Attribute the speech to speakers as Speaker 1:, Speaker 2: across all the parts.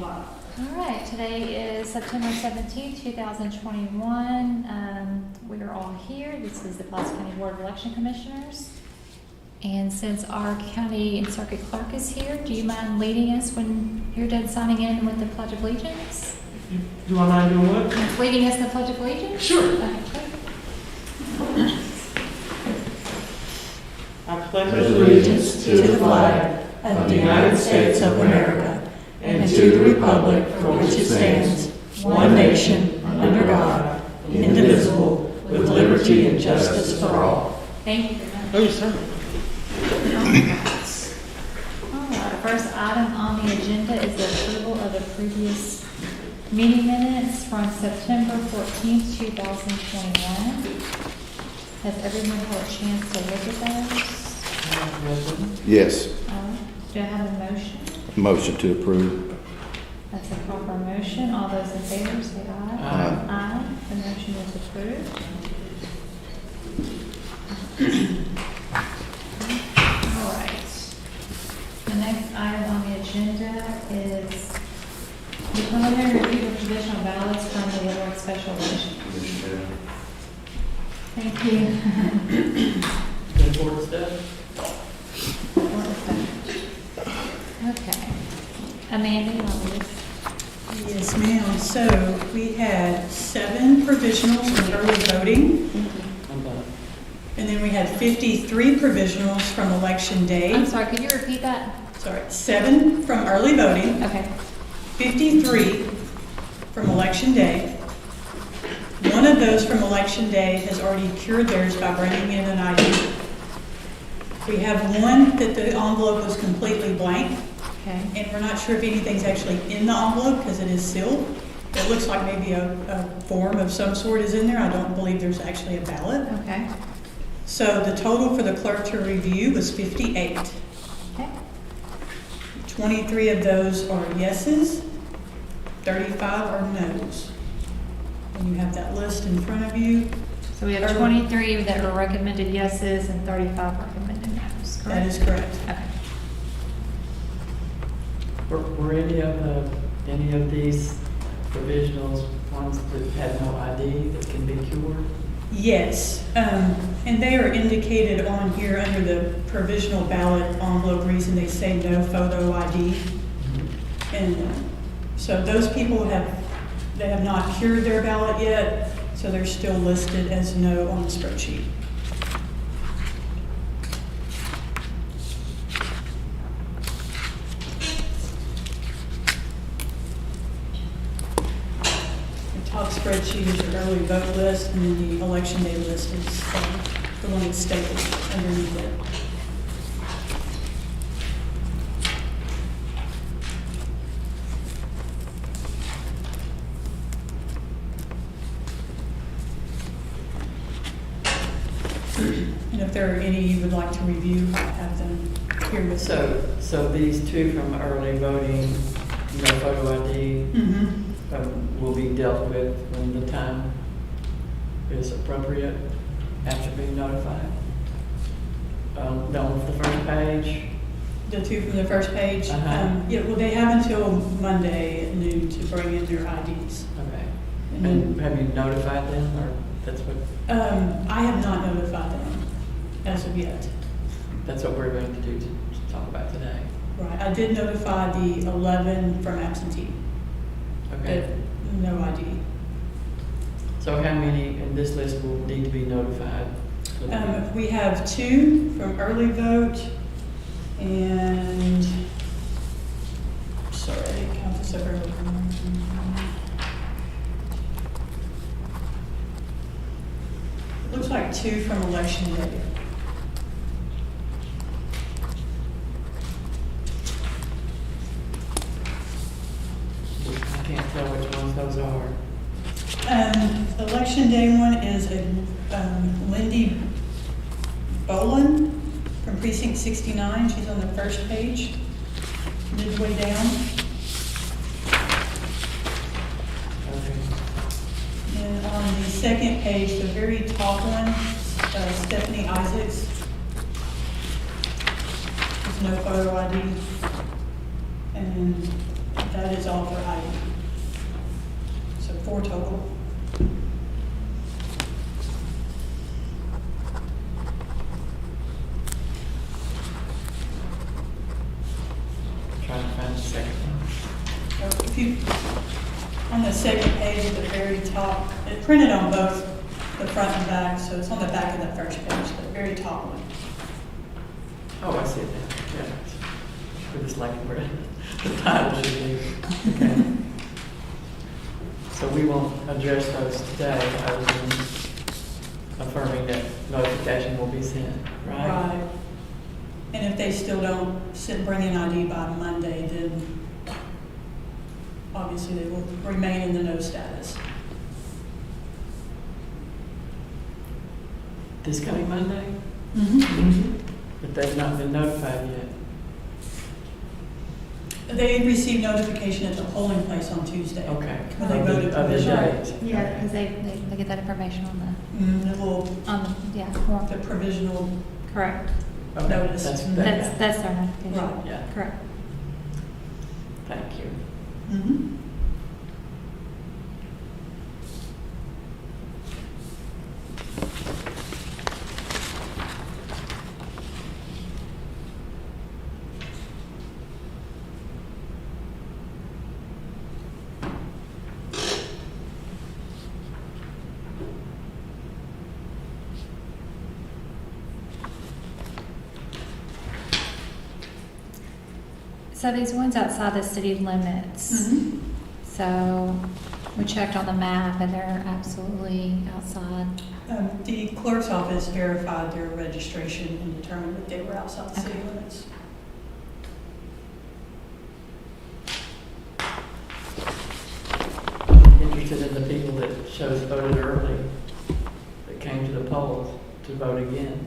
Speaker 1: live.
Speaker 2: All right, today is September 17th, 2021. We are all here. This is the Pulaski County Board of Election Commissioners. And since our county and circuit clerk is here, do you mind leading us when you're done signing in with the Pledge of Allegiance?
Speaker 1: Do I mind doing what?
Speaker 2: Leading us the Pledge of Allegiance?
Speaker 1: Sure.
Speaker 2: Okay, great.
Speaker 1: I pledge
Speaker 3: allegiance to the flag of the United States of America and to the republic for which it stands, one nation, under God, indivisible, with liberty and justice for all.
Speaker 2: Thank you very much.
Speaker 1: Oh, yes, sir.
Speaker 2: All right, the first item on the agenda is the approval of the previous meeting minutes from September 14th, 2021. Has everyone had a chance to look at those?
Speaker 4: Yes.
Speaker 2: Do I have a motion?
Speaker 4: Motion to approve.
Speaker 2: That's a proper motion. All those in favor say aye.
Speaker 4: Aye.
Speaker 2: Aye. The motion is approved. All right. The next item on the agenda is the preliminary review of traditional ballots from the Little Rock Special Election. Thank you.
Speaker 1: Good board stuff.
Speaker 2: Okay. Amanda, you want this?
Speaker 5: Yes, ma'am. So we had 7 provisionals from early voting, and then we had 53 provisionals from election day.
Speaker 2: I'm sorry, could you repeat that?
Speaker 5: Sorry, 7 from early voting,
Speaker 2: Okay.
Speaker 5: 53 from election day. One of those from election day has already cured theirs by bringing in an ID. We have one that the envelope was completely blank,
Speaker 2: Okay.
Speaker 5: and we're not sure if anything's actually in the envelope because it is sealed. It looks like maybe a form of some sort is in there. I don't believe there's actually a ballot.
Speaker 2: Okay.
Speaker 5: So the total for the clerk to review was 58.
Speaker 2: Okay.
Speaker 5: 23 of those are yeses, 35 are noes. And you have that list in front of you.
Speaker 2: So we have 23 that are recommended yeses and 35 recommended noes, correct?
Speaker 5: That is correct.
Speaker 2: Okay.
Speaker 6: Were any of these provisionals ones that had no ID that can be cured?
Speaker 5: Yes, and they are indicated on here under the provisional ballot envelope reason they say no photo ID. And so those people they have not cured their ballot yet, so they're still listed as no on the spreadsheet. The top spreadsheet is your early vote list, and then the election day list is the one that's stapled underneath it. And if there are any you would like to review, I have them here with you.
Speaker 6: So these 2 from early voting, no photo ID, will be dealt with when the time is appropriate after being notified. On the first page.
Speaker 5: The 2 from the first page?
Speaker 6: Uh-huh.
Speaker 5: Yeah, well, they have until Monday at noon to bring in their IDs.
Speaker 6: Okay.
Speaker 5: And then,
Speaker 6: And have you notified them, or that's what
Speaker 5: I have not notified them as of yet.
Speaker 6: we're going to do to talk about today?
Speaker 5: Right, I did notify the 11 from absentee,
Speaker 6: Okay.
Speaker 5: that no ID.
Speaker 6: So how many in this list will need to be notified?
Speaker 5: We have 2 from early vote, and, sorry, I didn't count this over. It looks like 2 from election day.
Speaker 6: I can't tell which ones those are.
Speaker 5: Election day one is a Lindy Bolin from precinct 69. She's on the first page, midway down.
Speaker 6: Okay.
Speaker 5: And on the second page, the very top one, Stephanie Isaacs. There's no photo ID. And that is all for ID. So 4 total.
Speaker 6: Trying to find the second one.
Speaker 5: So if you, on the second page at the very top, it printed on both the front and back, so it's on the back of the first page, the very top one.
Speaker 6: Oh, I see it now, yeah. For this like bread, the title should be, okay. So we won't address those today, other than affirming that notification will be sent, right?
Speaker 5: And if they still don't bring in ID by Monday, then obviously they will remain in the no status.
Speaker 6: This coming Monday?
Speaker 5: Mm-hmm.
Speaker 6: But they've not been notified yet.
Speaker 5: They received notification at the polling place on Tuesday.
Speaker 6: Okay.
Speaker 5: When they voted
Speaker 6: Of the
Speaker 5: provisional.
Speaker 6: date.
Speaker 2: Yeah,
Speaker 6: Okay.
Speaker 2: because they get that information on
Speaker 5: The little,
Speaker 2: the form.
Speaker 5: the provisional,
Speaker 2: Correct.
Speaker 6: Okay,
Speaker 5: Notice.
Speaker 2: That's their notification.
Speaker 5: Right.
Speaker 6: Yeah,
Speaker 2: Correct.
Speaker 6: thank you.
Speaker 5: mm-hmm.
Speaker 2: So these ones outside the city limits,
Speaker 5: Mm-hmm.
Speaker 2: so we checked on the map and they're absolutely outside.
Speaker 5: The clerk's office verified their registration and determined that they were outside the city
Speaker 2: Okay.
Speaker 5: limits.
Speaker 6: Interested in the people that shows voted early, that came to the polls to vote again.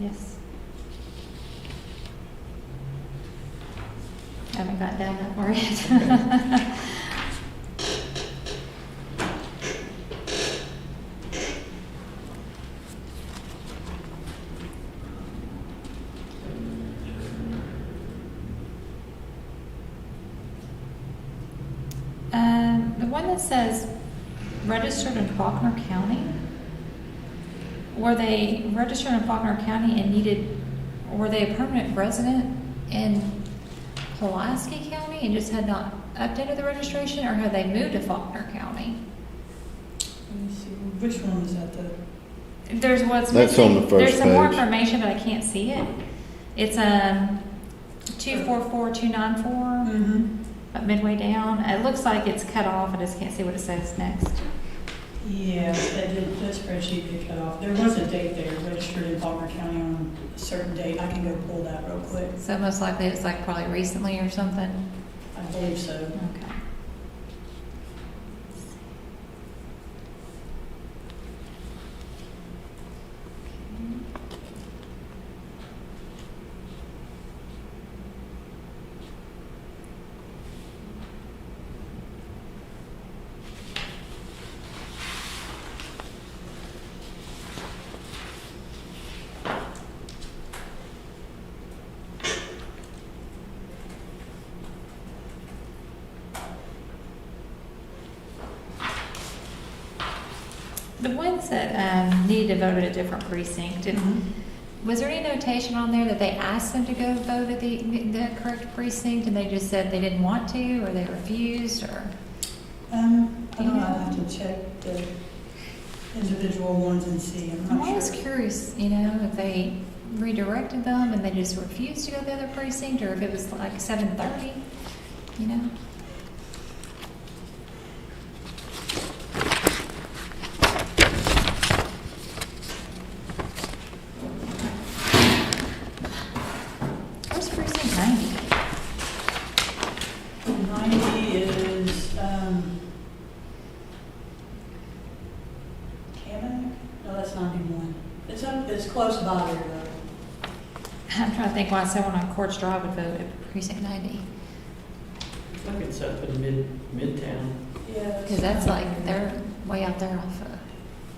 Speaker 2: Yes. I haven't got down that far yet. The one that says registered in Faulkner County, were they registered in Faulkner County and were they a permanent resident in Pulaski County and just had not updated the registration, or had they moved to Faulkner County?
Speaker 5: Let me see, which one was that
Speaker 2: There's what's
Speaker 4: That's
Speaker 2: missing.
Speaker 4: on the first
Speaker 2: There's some more
Speaker 4: page.
Speaker 2: information, but I can't see it. It's 244294,
Speaker 5: Mm-hmm.
Speaker 2: midway down. It looks like it's cut off. I just can't see what it says next.
Speaker 5: Yeah, that spreadsheet get cut off. There was a date there, registered in Faulkner County on a certain date. I can go pull that real quick.
Speaker 2: So most likely it's like probably recently or something.
Speaker 5: I believe so.
Speaker 2: Okay. The ones that needed to vote at a different precinct, was there any notation on there that they asked them to go vote at the correct precinct and they just said they didn't want to, or they refused, or?
Speaker 5: I don't know, I'll have to check the individual ones and see. I'm
Speaker 2: I'm
Speaker 5: not
Speaker 2: always
Speaker 5: sure.
Speaker 2: curious, if they redirected them and they just refused to go to the other precinct, or if it was like 7:30, Where's precinct 90?
Speaker 5: 90 is, Kamak? No, that's 91. It's close by there though.
Speaker 2: I'm trying to think why someone on Courts Drive would vote at precinct 90.
Speaker 6: I think it's up in Midtown.
Speaker 5: Yeah.
Speaker 2: Because that's like, they're way out there off of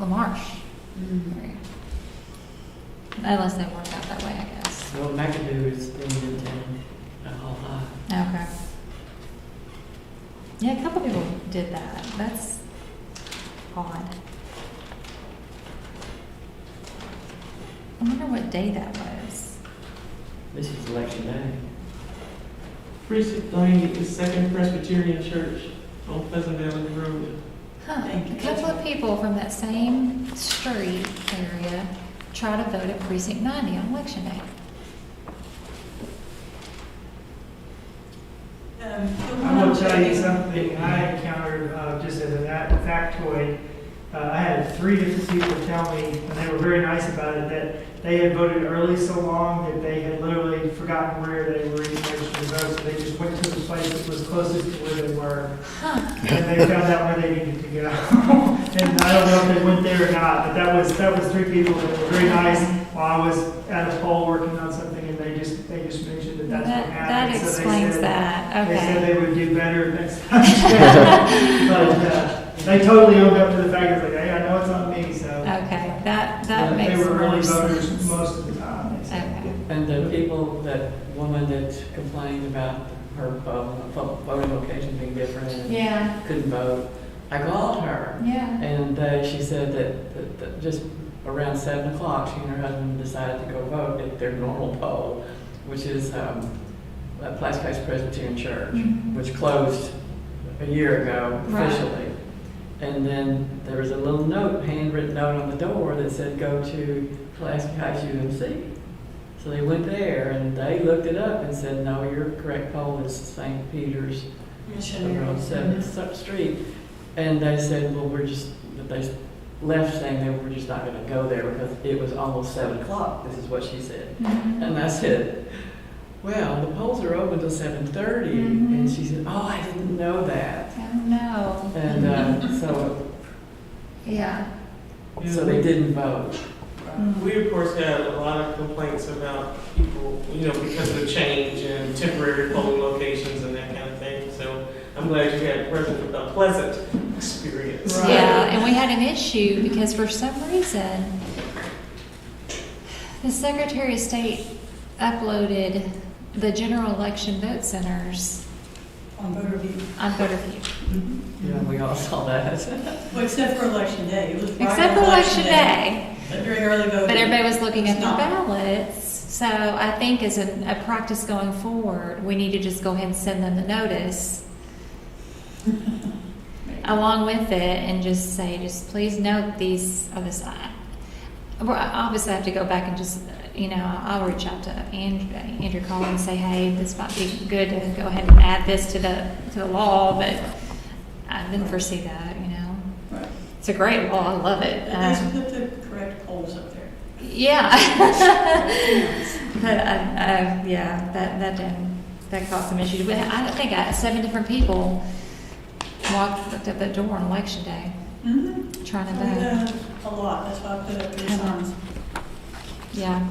Speaker 2: LaMarche area. Unless they work out that way, I guess.
Speaker 6: Well, McAdoo is in Midtown, at Hall High.
Speaker 2: Okay. Yeah, a couple people did that. That's odd. I wonder what day that was.
Speaker 6: This is election day.
Speaker 1: Precinct 90 is Second Presbyterian Church on Pleasant Valley Road.
Speaker 2: Huh,
Speaker 5: Thank you.
Speaker 2: a couple of people from that same street area try to vote at precinct 90 on election day.
Speaker 7: I will tell you something I encountered just as a factoid. I had 3 different people tell me, and they were very nice about it, that they had voted early so long that they had literally forgotten where they were even registered to vote. So they just went to the place that was closest to where they were.
Speaker 2: Huh.
Speaker 7: And they found out where they needed to go. And I don't know if they went there or not, but that was 3 people that were very nice while I was at a poll working on something, and they just mentioned that that's what happened.
Speaker 2: That
Speaker 7: So they
Speaker 2: explains
Speaker 7: said-
Speaker 2: that,
Speaker 7: They said
Speaker 2: okay.
Speaker 7: they would do better next time. But they totally owned up to the fact, it's like, hey, I know it's on me, so.
Speaker 2: Okay, that
Speaker 7: They
Speaker 2: makes
Speaker 7: were early
Speaker 2: more
Speaker 7: voters
Speaker 2: sense.
Speaker 7: most of the time, they said.
Speaker 2: Okay.
Speaker 6: And the people, that woman that complained about her voting location being different and
Speaker 2: Yeah,
Speaker 6: couldn't vote, I called her.
Speaker 2: yeah.
Speaker 6: And she said that just around 7 o'clock, she and her husband decided to go vote at their normal poll, which is Pulaski Presbyterian Church,
Speaker 2: Mhm.
Speaker 6: which closed a year ago
Speaker 2: Right.
Speaker 6: officially. And then there was a little note, handwritten note on the door that said, go to Pulaski Heights UMC. So they went there and they looked it up and said, no, your correct poll is St. Peter's
Speaker 5: Missionary.
Speaker 6: on 7th Street. And they said, well, they left saying they were just not going to go there because it was almost 7 o'clock. This is what she said.
Speaker 2: Mhm.
Speaker 6: And I said, well, the polls are open till 7:30.
Speaker 2: Mhm.
Speaker 6: And she said, oh, I didn't know that.
Speaker 2: I don't know.
Speaker 6: And
Speaker 2: Yeah.
Speaker 6: so they didn't vote.
Speaker 1: We, of course, had a lot of complaints about people, because of the change and temporary polling locations and that kind of thing. So I'm glad you had a pleasant experience.
Speaker 5: Right.
Speaker 2: Yeah, and we had an issue because for some reason, the Secretary of State uploaded the general election vote centers
Speaker 5: On voter view.
Speaker 2: on VoterView.
Speaker 6: Yeah, we all saw that.
Speaker 5: Well, except for election day. It was right
Speaker 2: Except
Speaker 5: on
Speaker 2: for election day.
Speaker 5: But during early voting.
Speaker 2: But everybody was looking at
Speaker 5: It's
Speaker 2: their
Speaker 5: not.
Speaker 2: ballots. So I think as a practice going forward, we need to just go ahead and send them the notice along with it and just say, please note these are the side. Well, obviously I have to go back and just, I'll reach out to Andrew Cole and say, hey, this might be good to go ahead and add this to the law, but I didn't foresee that,
Speaker 5: Right.
Speaker 2: It's a great law, I love it.
Speaker 5: At least put the correct polls up there.
Speaker 2: Yeah. But, that caused some issues. But I think 7 different people looked at the door on election day
Speaker 5: Mm-hmm.
Speaker 2: trying to
Speaker 5: We
Speaker 2: vote.
Speaker 5: did a lot. That's why I put up these signs.
Speaker 2: Yeah.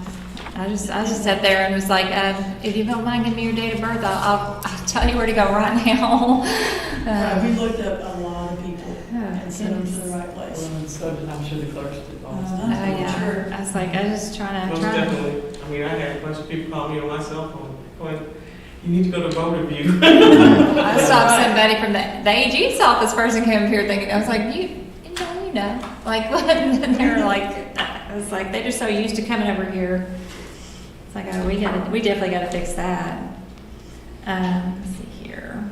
Speaker 2: I just sat there and was like, if you don't mind giving me your date of birth, I'll tell you where to go right now.
Speaker 5: Right, we looked up a lot of people
Speaker 2: Oh,
Speaker 5: and sent them to
Speaker 2: goodness.
Speaker 5: the right place.
Speaker 6: Well, and so did, I'm sure the clerks did also.
Speaker 2: Yeah.
Speaker 5: Sure.
Speaker 2: I was like, I was just trying
Speaker 1: Most
Speaker 2: to.
Speaker 1: definitely. I had a bunch of people call me on my cell phone going, you need to go to VoterView.
Speaker 2: I saw somebody from the AG's office person come up here thinking, I was like, like what? And they were like, I was like, they're just so used to coming over here. It's like, oh, we definitely got to fix that. Let's see here.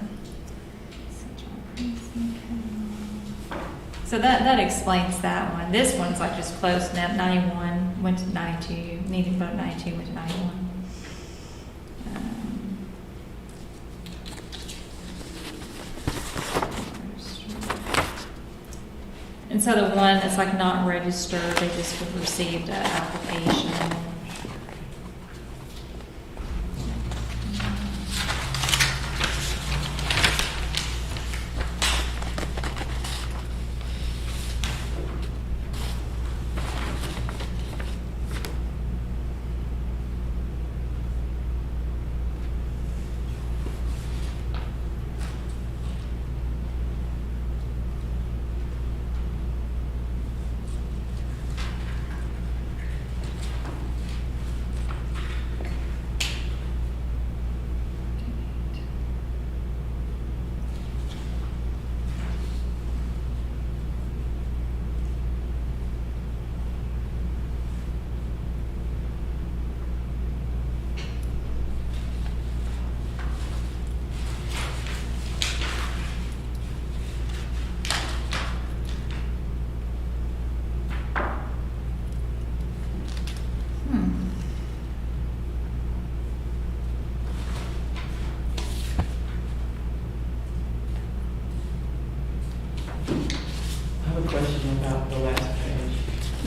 Speaker 2: So that explains that one. This one's like just close. 91 went to 92. Needed to vote 92 went to 91. And so the one that's like not registered, they just received an application.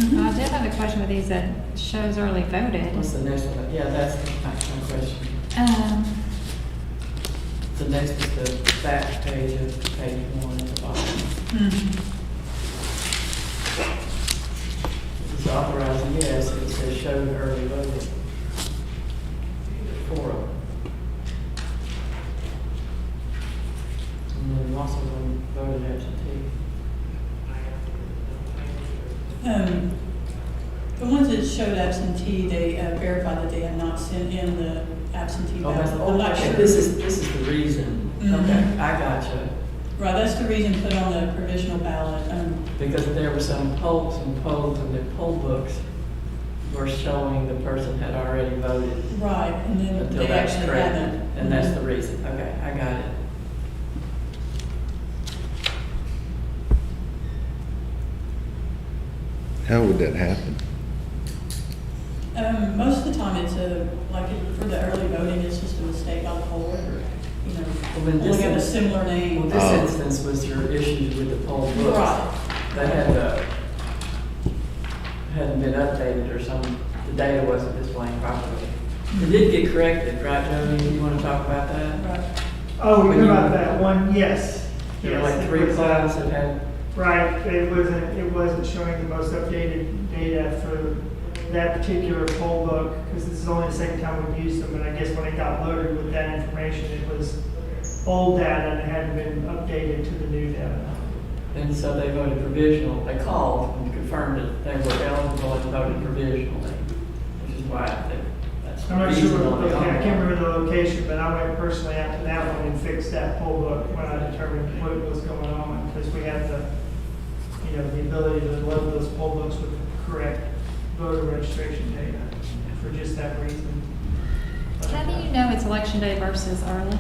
Speaker 2: I did have a question with these that shows early voted.
Speaker 6: What's the next one? Yeah, that's my question.
Speaker 2: Um,
Speaker 6: The next is the back page of page 1 at the bottom. It's authorized, yes, it says showed early voting. 4 of them. And then also voted absentee.
Speaker 5: The ones that showed absentee, they verified that they had not sent in the absentee
Speaker 6: Oh,
Speaker 5: ballot.
Speaker 6: that's,
Speaker 5: I'm not
Speaker 6: okay,
Speaker 5: sure.
Speaker 6: this is the reason.
Speaker 5: Mhm.
Speaker 6: Okay, I gotcha.
Speaker 5: Right, that's the reason put on the provisional ballot.
Speaker 6: Because there were some polls and the poll books were showing the person had already voted
Speaker 5: Right, and then
Speaker 6: until
Speaker 5: they
Speaker 6: that's
Speaker 5: actually
Speaker 6: corrected.
Speaker 5: haven't.
Speaker 6: And that's the reason. Okay, I got it.
Speaker 4: How would that happen?
Speaker 5: Most of the time, it's for the early voting, it's just a mistake on the poll worker. You know,
Speaker 6: Well, in this
Speaker 5: looking at a
Speaker 6: instance-
Speaker 5: similar
Speaker 6: Well,
Speaker 5: name.
Speaker 6: this
Speaker 4: Oh.
Speaker 6: instance was your issues with the poll books.
Speaker 5: Right.
Speaker 6: They hadn't been updated or the data wasn't displaying properly. It did get corrected, right, Jody? You want to talk about that?
Speaker 5: Right.
Speaker 7: Oh, we
Speaker 6: When
Speaker 7: know
Speaker 6: you-
Speaker 7: about that one, yes.
Speaker 6: There were
Speaker 7: Yes,
Speaker 6: like
Speaker 7: it
Speaker 6: 3
Speaker 7: was,
Speaker 6: clouds that had,
Speaker 7: Right, it wasn't showing the most updated data for that particular poll book, because this is only the second time we've used them, and I guess when it got loaded with that information, it was old data and it hadn't been updated to the new data.
Speaker 6: and so they voted provisional. They called and confirmed that they were eligible and voted provisionally, which is why that's the
Speaker 7: I'm not
Speaker 6: reason
Speaker 7: sure,
Speaker 6: on the
Speaker 7: okay, I can't
Speaker 6: online.
Speaker 7: remember the location, but I went personally out to that one and fixed that poll book when I determined what was going on, because we have the ability to load those poll books with correct voter registration data for just that reason.
Speaker 2: how do you know it's election day versus early?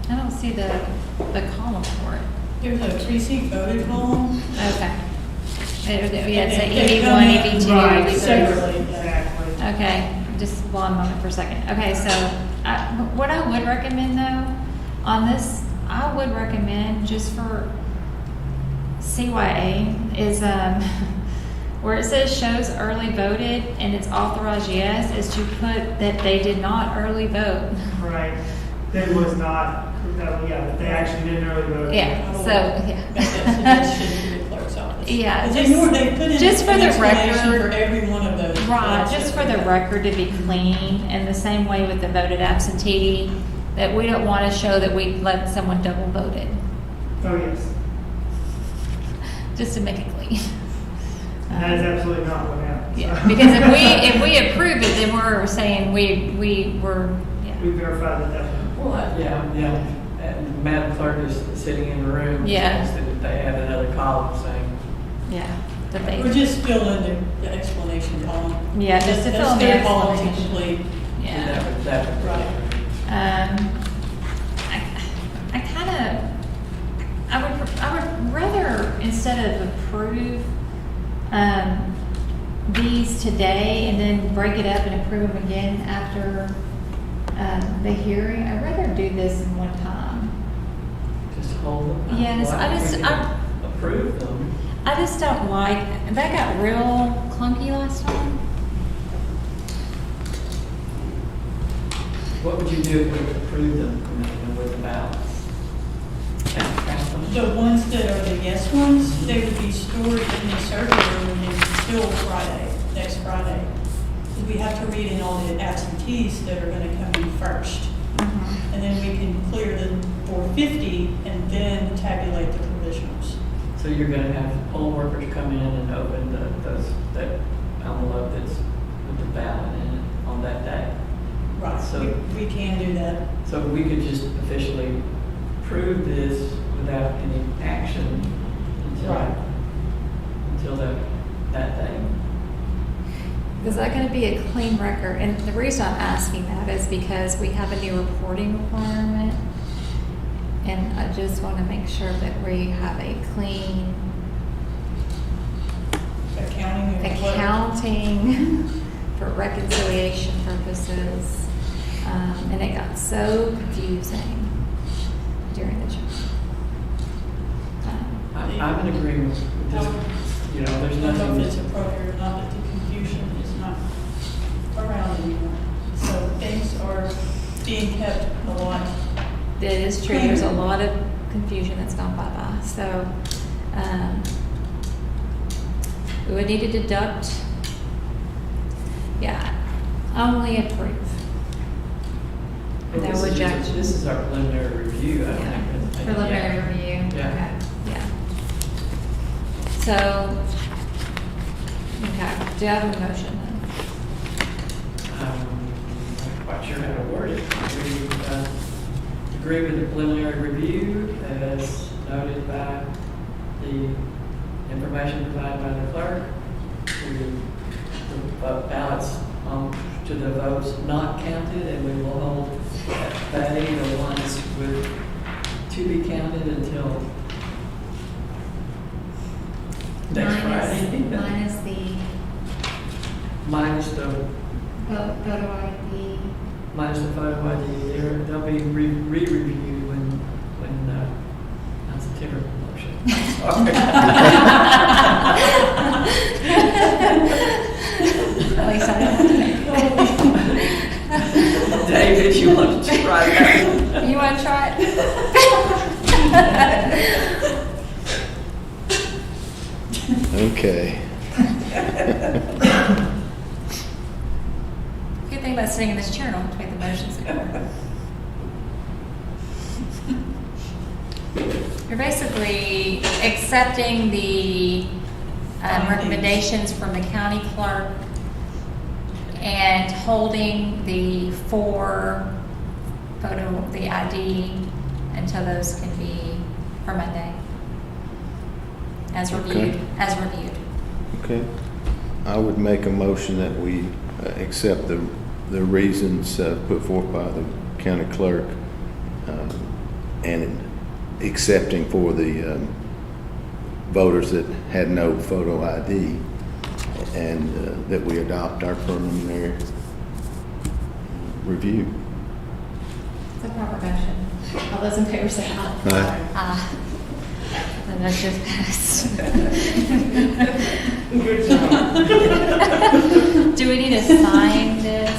Speaker 2: I don't see the column for it.
Speaker 5: There's a precinct voted column.
Speaker 2: Okay. Yeah, it's a
Speaker 5: They
Speaker 2: EV1,
Speaker 5: come in
Speaker 2: EV2,
Speaker 7: Right,
Speaker 2: EV3.
Speaker 5: separately.
Speaker 7: Exactly.
Speaker 2: Okay, just one moment for a second. Okay, so what I would recommend though, on this, I would recommend just for CYA is where it says shows early voted and it's authorized yes, is to put that they did not early vote.
Speaker 7: Right. That was not, that they actually didn't early vote.
Speaker 2: Yeah, so,
Speaker 5: Make that suggestion to the clerk's office.
Speaker 2: Yeah,
Speaker 5: But
Speaker 2: just-
Speaker 5: they put in
Speaker 2: just for
Speaker 5: an
Speaker 2: the
Speaker 5: explanation
Speaker 2: record.
Speaker 5: for every one of those.
Speaker 2: Right, just for the record to be clean, and the same way with the voted absentee, that we don't want to show that we let someone double voted,
Speaker 7: Oh, yes.
Speaker 2: just to make it clean.
Speaker 7: And that is absolutely not what happened.
Speaker 2: Yeah,
Speaker 7: So-
Speaker 2: because if we approve it, then we're saying we were, yeah.
Speaker 7: We verified that.
Speaker 6: Well, yeah. And Madam Clerk is sitting in the room.
Speaker 2: Yeah.
Speaker 6: So that they have another column saying,
Speaker 2: Yeah, that
Speaker 5: Or
Speaker 2: they,
Speaker 5: just fill in the explanation column.
Speaker 2: yeah, just to fill in the
Speaker 5: That's their column to
Speaker 2: explanation.
Speaker 5: complete.
Speaker 2: Yeah.
Speaker 6: that would.
Speaker 5: Right.
Speaker 2: I kind of, I would rather, instead of approve, these today and then break it up and approve them again after, the hearing, I'd rather do this in one time.
Speaker 6: Just hold them.
Speaker 2: Yes,
Speaker 6: Well,
Speaker 2: I just-
Speaker 6: think we can approve them.
Speaker 2: I just don't like, that got real clunky last time.
Speaker 6: What would you do if we approved them with the ballots? Count them?
Speaker 5: The ones that are the yes ones, they would be stored in the server room until next Friday. So we have to read in all the absentees that are gonna come in first. And then we can clear the 450 and then tabulate the provisionals.
Speaker 6: So you're gonna have poll workers come in and open that envelope that's with the ballot in it on that day.
Speaker 5: Right,
Speaker 6: So-
Speaker 5: we can do that.
Speaker 6: So we could just officially approve this without any action until that day.
Speaker 2: Is that going to be a clean record? And the reason I'm asking that is because we have a new reporting requirement. And I just want to make sure that we have a clean accounting for reconciliation purposes. And it got so confusing during the trip.
Speaker 6: I'm in agreement with this. you know, there's
Speaker 5: I don't know
Speaker 6: nothing.
Speaker 5: if it's appropriate or not, but the confusion is not around anymore. So things are being kept a lot.
Speaker 2: That is true. There's a lot of confusion that's gone by. So, we would need to deduct, only approve.
Speaker 6: Well,
Speaker 2: No
Speaker 6: this is-
Speaker 2: rejection.
Speaker 6: This is our preliminary review, I
Speaker 2: Yeah.
Speaker 6: think.
Speaker 2: Preliminary review.
Speaker 6: Yeah.
Speaker 2: Okay, yeah. So, okay, do I have a motion then?
Speaker 6: I'm not quite sure how to word it. We agree with the preliminary review as noted by the information provided by the clerk. The ballots to the votes not counted, and we will hold at bay the ones with to be counted until next Friday.
Speaker 2: Minus the
Speaker 6: Minus the
Speaker 2: photo ID.
Speaker 6: Minus the photo ID, they'll be re-reviewed when, that's a terrible motion. Sorry.
Speaker 2: At least I don't have to make it.
Speaker 6: David, you want to try that?
Speaker 2: You want to try it?
Speaker 4: Okay.
Speaker 2: Good thing about sitting in this chair, I don't have to make the motions anymore. You're basically accepting the recommendations from the county clerk and holding the 4 photo, the ID, until those can be for Monday. As reviewed,
Speaker 4: Okay.
Speaker 2: as reviewed.
Speaker 4: Okay. I would make a motion that we accept the reasons put forth by the county clerk and accepting for the voters that had no photo ID, and that we adopt our preliminary review.
Speaker 2: It's a proper motion. All those in favor say aye.
Speaker 4: Aye.
Speaker 2: Aye. The motion passed.
Speaker 1: Good job.
Speaker 2: Do we need to sign this?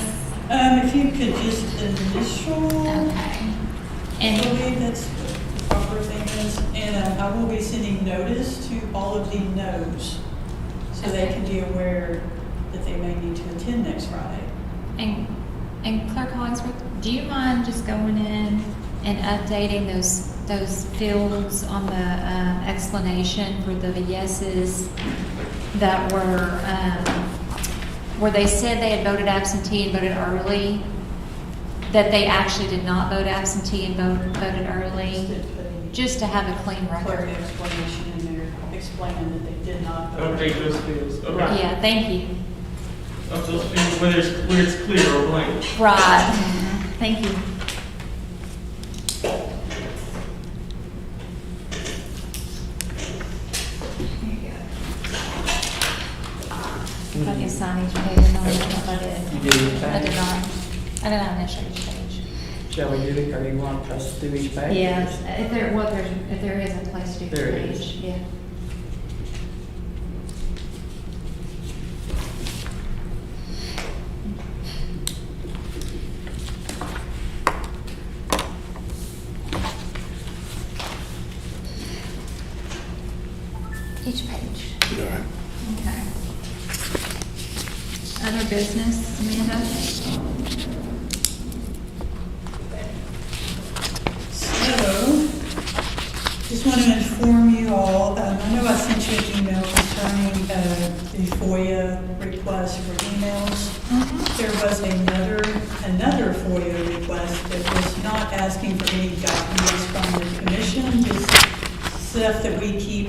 Speaker 5: If you could just initial,
Speaker 2: Okay.
Speaker 5: I
Speaker 2: And,
Speaker 5: believe that's the proper thing is, and I will be sending notice to all of the no's, so they can be aware that they may need to attend next Friday.
Speaker 2: and Clerk Hollingsworth, do you mind just going in and updating those fields on the explanation for the yeses that were, where they said they had voted absentee and voted early, that they actually did not vote absentee and voted early, just to have a clean
Speaker 5: Clerk
Speaker 2: record.
Speaker 5: explanation in there explaining that they did not vote.
Speaker 1: Update those fields. Okay.
Speaker 2: Yeah, thank you.
Speaker 1: Of those fields where it's clear or blank.
Speaker 2: Right. Thank you. There you go. Got you sign each page, no, I did.
Speaker 6: You do each
Speaker 2: I did
Speaker 6: page?
Speaker 2: not. I did not initial each page.
Speaker 6: Shall we do it, or you want us to do each page?
Speaker 2: Yes, if there is a place to do
Speaker 6: There
Speaker 2: each
Speaker 6: it
Speaker 2: page,
Speaker 6: is.
Speaker 2: yeah. Each page.
Speaker 4: All right.
Speaker 2: Okay. Other business, Amanda?
Speaker 5: So, just want to inform you all, I know I sent you an email concerning the FOIA request for emails. There was another FOIA request that was not asking for any documents from the commission, just stuff that we keep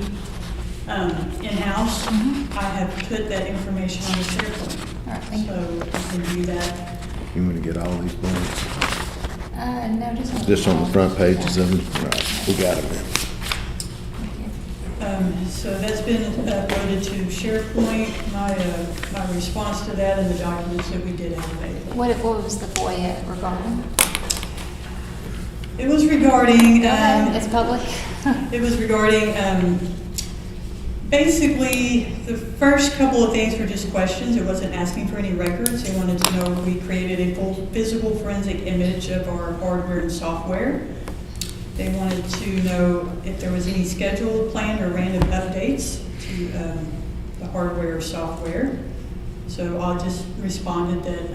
Speaker 5: in-house. I have put that information on the SharePoint,
Speaker 2: All right, thank you.
Speaker 5: so you can view that.
Speaker 4: You want to get all these blanks?
Speaker 2: No, just on.
Speaker 4: Just on the front pages of them? All right, we got them then.
Speaker 2: Thank you.
Speaker 5: So that's been uploaded to SharePoint, my response to that and the documents that we did have available.
Speaker 2: What was the FOIA regarding?
Speaker 5: It was regarding,
Speaker 2: Go ahead, it's public.
Speaker 5: it was regarding Basically, the first couple of things were just questions. It wasn't asking for any records. They wanted to know if we created a full physical forensic image of our hardware and software. They wanted to know if there was any scheduled, planned, or random updates to the hardware or software. So I just responded that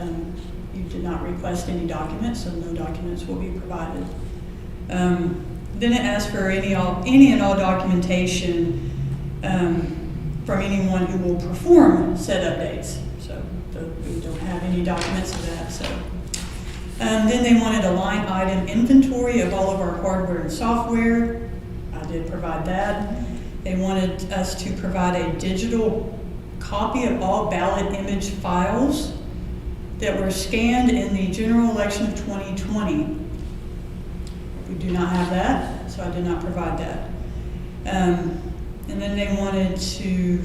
Speaker 5: you did not request any documents, so no documents will be provided. Then it asked for any and all documentation from anyone who will perform said updates. So we don't have any documents of that. So then they wanted a line item inventory of all of our hardware and software. I did provide that. They wanted us to provide a digital copy of all ballot image files that were scanned in the general election of 2020. We do not have that, so I did not provide that. And then they wanted to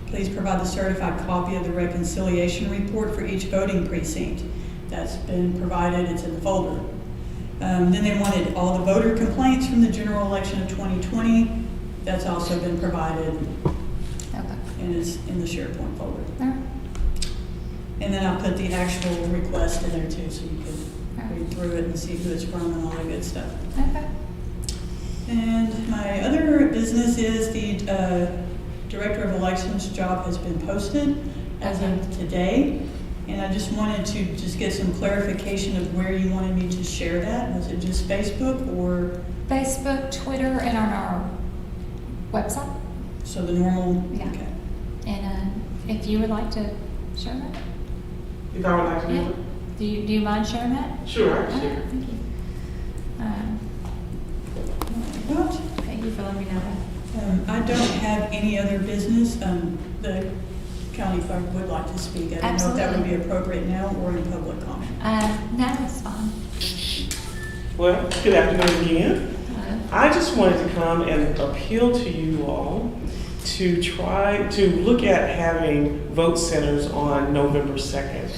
Speaker 5: please provide the certified copy of the reconciliation report for each voting precinct. That's been provided, it's in the folder. Then they wanted all the voter complaints from the general election of 2020. That's also been provided and is in the SharePoint folder. And then I put the actual request in there too, so you could read through it and see who it's from and all that good stuff.
Speaker 2: Okay.
Speaker 5: And my other business is the Director of Elections job has been posted as of today. And I just wanted to just get some clarification of where you wanted me to share that. Was it just Facebook or?
Speaker 2: Facebook, Twitter, and on our website.
Speaker 5: So the normal?
Speaker 2: Yeah.
Speaker 5: Okay.
Speaker 2: And if you would like to share that?
Speaker 1: If I would like to do
Speaker 2: Yeah.
Speaker 1: it?
Speaker 2: Do you mind sharing that?
Speaker 1: Sure, I can
Speaker 2: Okay,
Speaker 1: share.
Speaker 2: thank you.
Speaker 5: What?
Speaker 2: Thank you for letting me know that.
Speaker 5: I don't have any other business. The county clerk would like to speak. I don't know if that would be appropriate now or in public comment.
Speaker 2: No, it's fine.
Speaker 1: Well, good afternoon again.
Speaker 2: Hello.
Speaker 1: I just wanted to come and appeal to you all to try to look at having vote centers on November 2nd.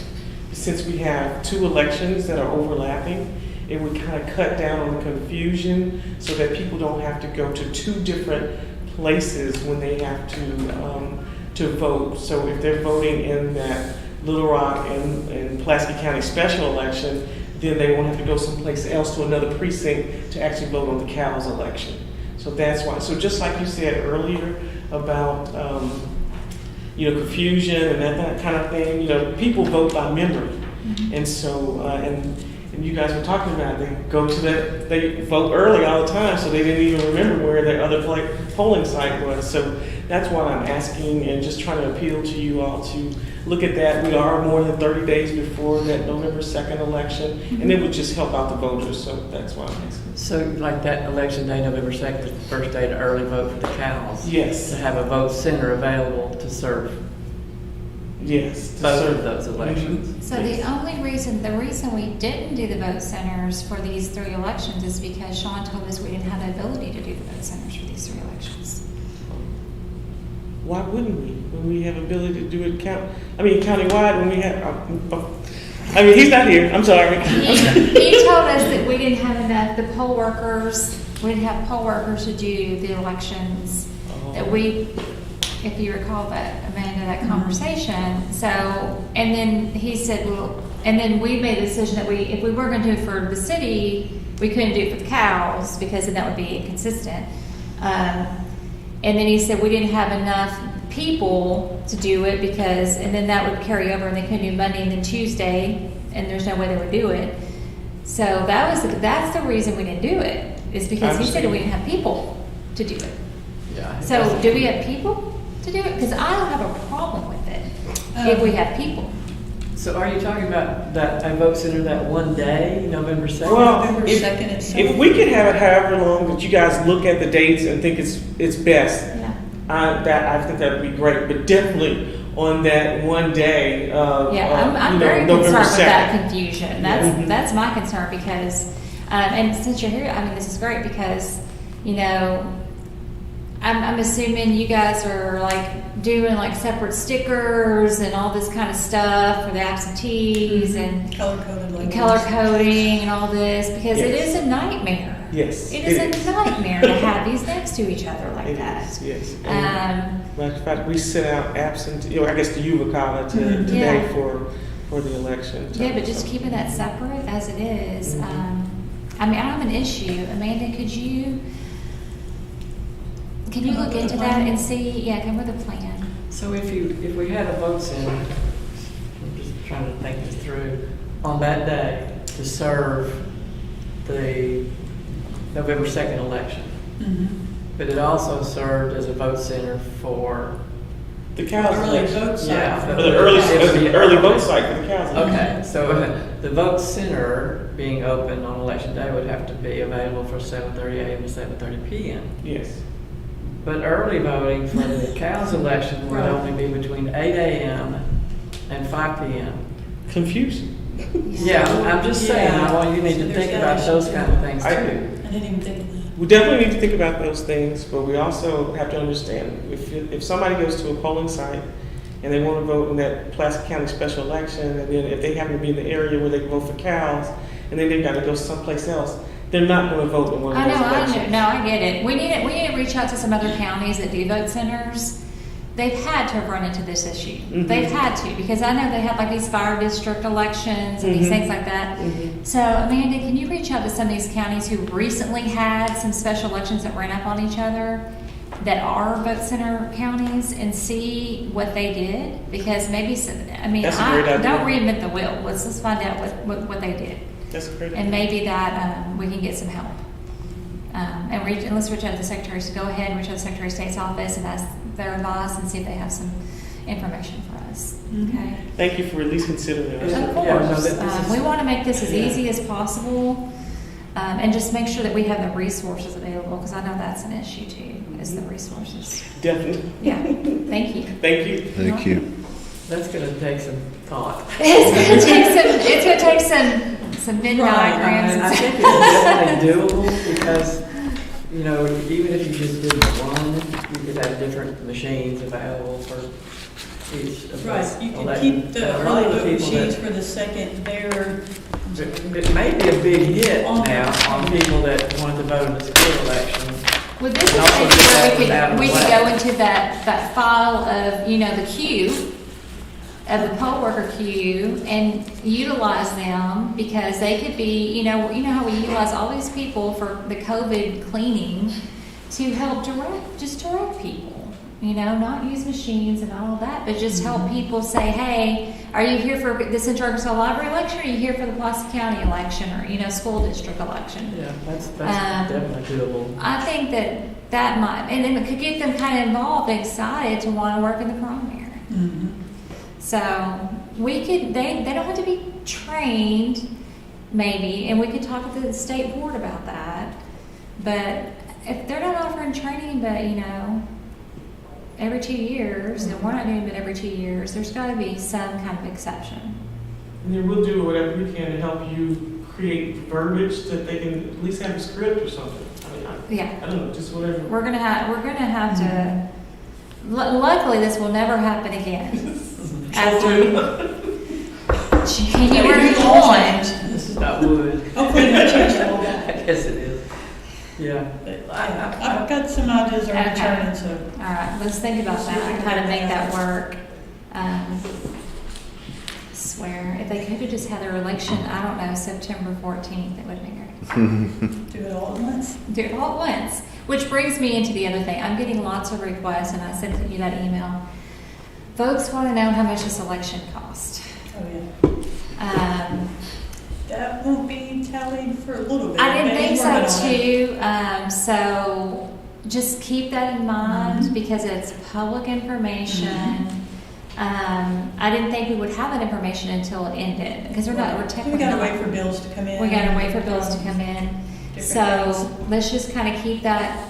Speaker 1: Since we have two elections that are overlapping, it would kind of cut down on the confusion so that people don't have to go to two different places when they have to vote. So if they're voting in that Little Rock and Pulaski County special election, then they won't have to go someplace else to another precinct to actually vote on the Cowles election. So that's why. So just like you said earlier about confusion and that kind of thing, people vote by memory.
Speaker 2: Mm-hmm.
Speaker 1: And so, and you guys were talking about, they vote early all the time, so they didn't even remember where their other polling site was. So that's why I'm asking and just trying to appeal to you all to look at that. We are more than 30 days before that November 2nd election, and it would just help out the voters, so that's why I'm asking.
Speaker 6: So like that election day, November 2nd, is the first day to early vote for the Cowles.
Speaker 1: Yes.
Speaker 6: To have a vote center available to serve
Speaker 1: Yes. to
Speaker 6: both
Speaker 1: serve-
Speaker 6: of those elections.
Speaker 2: So the reason we didn't do the vote centers for these three elections is because Sean told us we didn't have the ability to do the vote centers for these three elections.
Speaker 1: Why wouldn't we? When we have ability to do it countywide, when we have, he's not here, I'm sorry.
Speaker 2: He told us that we didn't have enough, we didn't have poll workers to do the elections, that if you recall that, Amanda, that conversation. So, and then he said, and then we made a decision that if we were going to do it for the city, we couldn't do it for the Cowles because then that would be inconsistent. And then he said we didn't have enough people to do it and then that would carry over and they couldn't do Monday and then Tuesday, and there's no way they would do it. So that's the reason we didn't do it, is because he said we didn't have people to do it.
Speaker 6: Yeah.
Speaker 2: So do we have people to do it? Because I don't have a problem with it if we have people.
Speaker 6: So are you talking about a vote center that one day, November 2nd?
Speaker 1: Well,
Speaker 5: November 2nd itself.
Speaker 1: If we could have it however long that you guys look at the dates and think it's best,
Speaker 2: Yeah.
Speaker 1: I think that would be great. But definitely on that one day,
Speaker 2: I'm very
Speaker 1: November
Speaker 2: concerned with
Speaker 1: 2nd.
Speaker 2: that confusion.
Speaker 1: Mhm.
Speaker 2: That's my concern because, and since you're here, this is great because, I'm assuming you guys are like doing like separate stickers and all this kind of stuff for the absentees and
Speaker 5: Color coded labels.
Speaker 2: color coding and all this, because it
Speaker 1: Yes.
Speaker 2: is a nightmare.
Speaker 1: Yes.
Speaker 2: It is a nightmare to have these next to each other like
Speaker 1: It
Speaker 2: that.
Speaker 1: is, yes. And matter of fact, we sent out I guess the U would call it today
Speaker 2: Yeah.
Speaker 1: for the election.
Speaker 2: Yeah, but just keeping that separate as it is. I mean, I have an issue. Amanda, can you look into that and see, come with a plan?
Speaker 6: So if we had a vote center, I'm just trying to think this through, on that day to serve the November 2nd election, but it also served as a vote center for,
Speaker 1: the cows.
Speaker 5: Early
Speaker 1: election.
Speaker 5: vote site.
Speaker 6: Yeah.
Speaker 1: For the early vote site for the cows.
Speaker 6: okay, so the vote center being open on election day would have to be available for 7:30 a.m. to 7:30 p.m.
Speaker 1: Yes.
Speaker 6: But early voting for the cows election would
Speaker 5: Right.
Speaker 6: only be between 8 a.m. and 5 p.m.
Speaker 1: Confusion.
Speaker 6: Yeah, I'm just saying, you need to
Speaker 5: There's
Speaker 6: think
Speaker 5: that
Speaker 6: about
Speaker 5: issue
Speaker 6: those
Speaker 5: too.
Speaker 6: kind of things
Speaker 1: I
Speaker 6: too.
Speaker 5: I didn't even think of that.
Speaker 1: We definitely need to think about those things, but we also have to understand, if somebody goes to a polling site and they want to vote in that Pulaski County special election, and then if they happen to be in the area where they can vote for cows, and then they've got to go someplace else, they're not going to vote in one of
Speaker 2: I
Speaker 1: those
Speaker 2: know,
Speaker 1: elections.
Speaker 2: I get it. We need to reach out to some other counties that do vote centers. They've had to have run into this issue.
Speaker 1: Mhm.
Speaker 2: They've had to, because I know they have like these fire district elections and these
Speaker 1: Mhm.
Speaker 2: things like that. So Amanda, can you reach out to some of these counties who recently had some special elections that ran up on each other that are vote center counties and see what they did? Because maybe,
Speaker 1: That's a great idea.
Speaker 2: don't reinvent the wheel. Let's find out what they did.
Speaker 1: That's a great idea.
Speaker 2: And maybe that we can get some help. And let's reach out to the secretaries. Go ahead and reach out to the Secretary of State's office and ask their advice and see if they have some information for us. Okay?
Speaker 1: Thank you for at least considering us.
Speaker 2: Of
Speaker 6: Yeah, no,
Speaker 2: course.
Speaker 6: this is-
Speaker 2: We want to make this as
Speaker 6: Yeah.
Speaker 2: easy as possible, and just make sure that we have the resources available, because I know that's an issue too, is the resources.
Speaker 1: Definitely.
Speaker 2: Yeah. Thank you.
Speaker 1: Thank you.
Speaker 4: Thank you.
Speaker 6: That's gonna take some thought.
Speaker 2: It's gonna take some Venn
Speaker 6: Right,
Speaker 2: diagrams.
Speaker 6: and I think it's definitely doable because, even if you just did one, you could have different machines available for each of
Speaker 5: Right,
Speaker 6: those
Speaker 5: you can
Speaker 6: elections.
Speaker 5: keep the
Speaker 6: And a lot
Speaker 5: early
Speaker 6: of
Speaker 5: vote
Speaker 6: people
Speaker 5: machines
Speaker 6: that-
Speaker 5: for the second there.
Speaker 6: It may be a big hit now on people that wanted to vote in the school election.
Speaker 2: Well, this is
Speaker 6: And also
Speaker 2: maybe
Speaker 6: get that
Speaker 2: where
Speaker 6: one out of
Speaker 2: we
Speaker 6: the
Speaker 2: could
Speaker 6: way.
Speaker 2: go into that file of, the queue, of the poll worker queue, and utilize them, because they could be, you know how we utilize all these people for the COVID cleaning to help direct people. Not use machines and all of that, but just help people say, hey, are you here for the Central Arkansas Library election, or are you here for the Pulaski County election, or, school district election?
Speaker 6: Yeah, that's
Speaker 2: Um,
Speaker 6: definitely doable.
Speaker 2: I think that might, and then it could get them kind of involved and excited to want to work in the primary. So they don't have to be trained, maybe, and we could talk to the state board about that. But if they're not offering training, but every 2 years, and we're not doing it every 2 years, there's got to be some kind of exception.
Speaker 1: And then we'll do whatever we can to help you create verbiage that they can at least have a script or something.
Speaker 2: Yeah.
Speaker 1: I don't know, just whatever.
Speaker 2: We're gonna have to. Luckily, this will never happen again. After you were on.
Speaker 6: This is not wood.
Speaker 5: Hopefully not change all
Speaker 6: I
Speaker 5: that.
Speaker 6: guess it is. Yeah.
Speaker 5: I've got some ideas already
Speaker 2: Okay.
Speaker 5: turning, so.
Speaker 2: All right, let's think about that and how to make that work. Swear, if they could have just had their election, I don't know, September 14th, it would have been great.
Speaker 5: Do it all at once.
Speaker 2: Do it all at once. Which brings me into the other thing. I'm getting lots of requests, and I sent you that email. Folks want to know how much this election cost.
Speaker 5: Oh, yeah. That won't be tallied for a little bit.
Speaker 2: I didn't
Speaker 5: Maybe
Speaker 2: think
Speaker 5: working
Speaker 2: so
Speaker 5: on it.
Speaker 2: too. So just keep that in mind because it's public information. I didn't think we would have that information until it ended because we're technically
Speaker 5: We gotta
Speaker 2: not-
Speaker 5: wait for bills to come in.
Speaker 2: We gotta wait for bills to come in.
Speaker 5: Different
Speaker 2: So
Speaker 5: things.
Speaker 2: let's just kind of keep that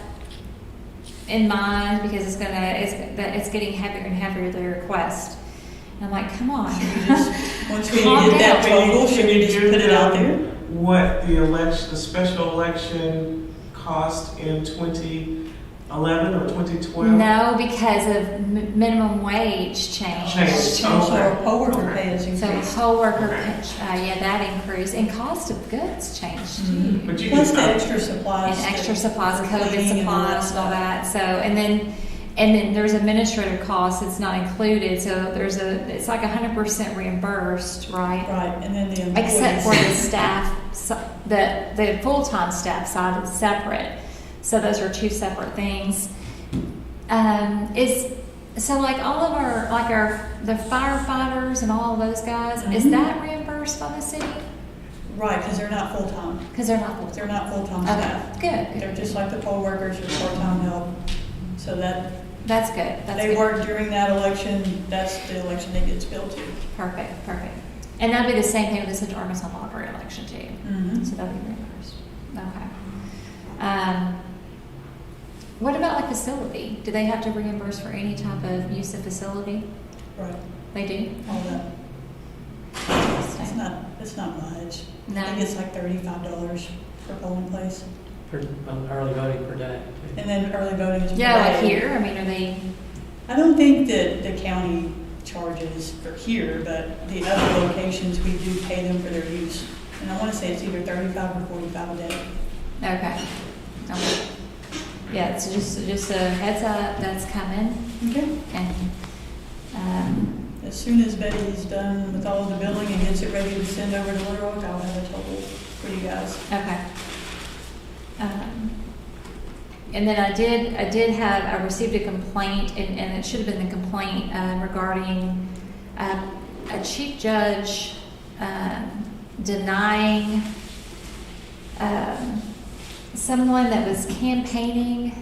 Speaker 2: in mind because it's getting heavier and heavier, the request. And I'm like, come on.
Speaker 5: Once we
Speaker 2: Calm
Speaker 5: get that
Speaker 2: down.
Speaker 5: total, should we just put it out there?
Speaker 1: What the special election cost in 2020 2011 or 2012?
Speaker 2: No, because of minimum wage change.
Speaker 1: Change.
Speaker 5: So our poll worker pay has
Speaker 2: So
Speaker 5: increased.
Speaker 2: poll worker, yeah, that increased, and cost of goods changed too.
Speaker 1: But you
Speaker 5: Plus the
Speaker 1: can,
Speaker 5: extra supplies.
Speaker 2: And extra
Speaker 5: that
Speaker 2: supplies,
Speaker 5: we're
Speaker 2: COVID
Speaker 5: cleaning and
Speaker 2: supplies and all that, so, and then there's administrative costs that's not included, so it's like 100% reimbursed, right?
Speaker 5: Right, and then the employees.
Speaker 2: Except for the staff, the full-time staff side is separate, so those are two separate things. So like all of the firefighters and all of those guys, is
Speaker 5: Mhm.
Speaker 2: that reimbursed by the city?
Speaker 5: Right, because they're not full-time.
Speaker 2: Because they're not full-time.
Speaker 5: They're not full-time
Speaker 2: Okay,
Speaker 5: staff.
Speaker 2: good,
Speaker 5: They're just like the poll workers or part-time help. So that,
Speaker 2: that's good, that's
Speaker 5: they
Speaker 2: good.
Speaker 5: work during that election, that's the election they get billed to.
Speaker 2: Perfect. And that'll be the same thing with the Central Arkansas Library election too.
Speaker 5: Mm-hmm.
Speaker 2: So that'll be reimbursed. Okay. What about like facility? Do they have to reimburse for any type of use of facility?
Speaker 5: Right,
Speaker 2: They do?
Speaker 5: all that.
Speaker 2: Interesting.
Speaker 5: It's not much.
Speaker 2: No.
Speaker 5: I think it's like $35 per polling place.
Speaker 6: For early voting per day.
Speaker 5: And then early voting is. per
Speaker 2: Yeah, like
Speaker 5: day.
Speaker 2: here, I mean, are they,
Speaker 5: I don't think that the county charges for here, but the other locations, we do pay them for their use. And I want to say it's either 35 or 45 a day.
Speaker 2: okay. Yeah, it's just a heads up, that's coming.
Speaker 5: Okay.
Speaker 2: And,
Speaker 5: As soon as Betty's done with all of the billing and gets it ready to send over to Little Rock, I'll have a total for you guys.
Speaker 2: okay. And then I received a complaint, and it should have been the complaint regarding a chief judge denying someone that was campaigning,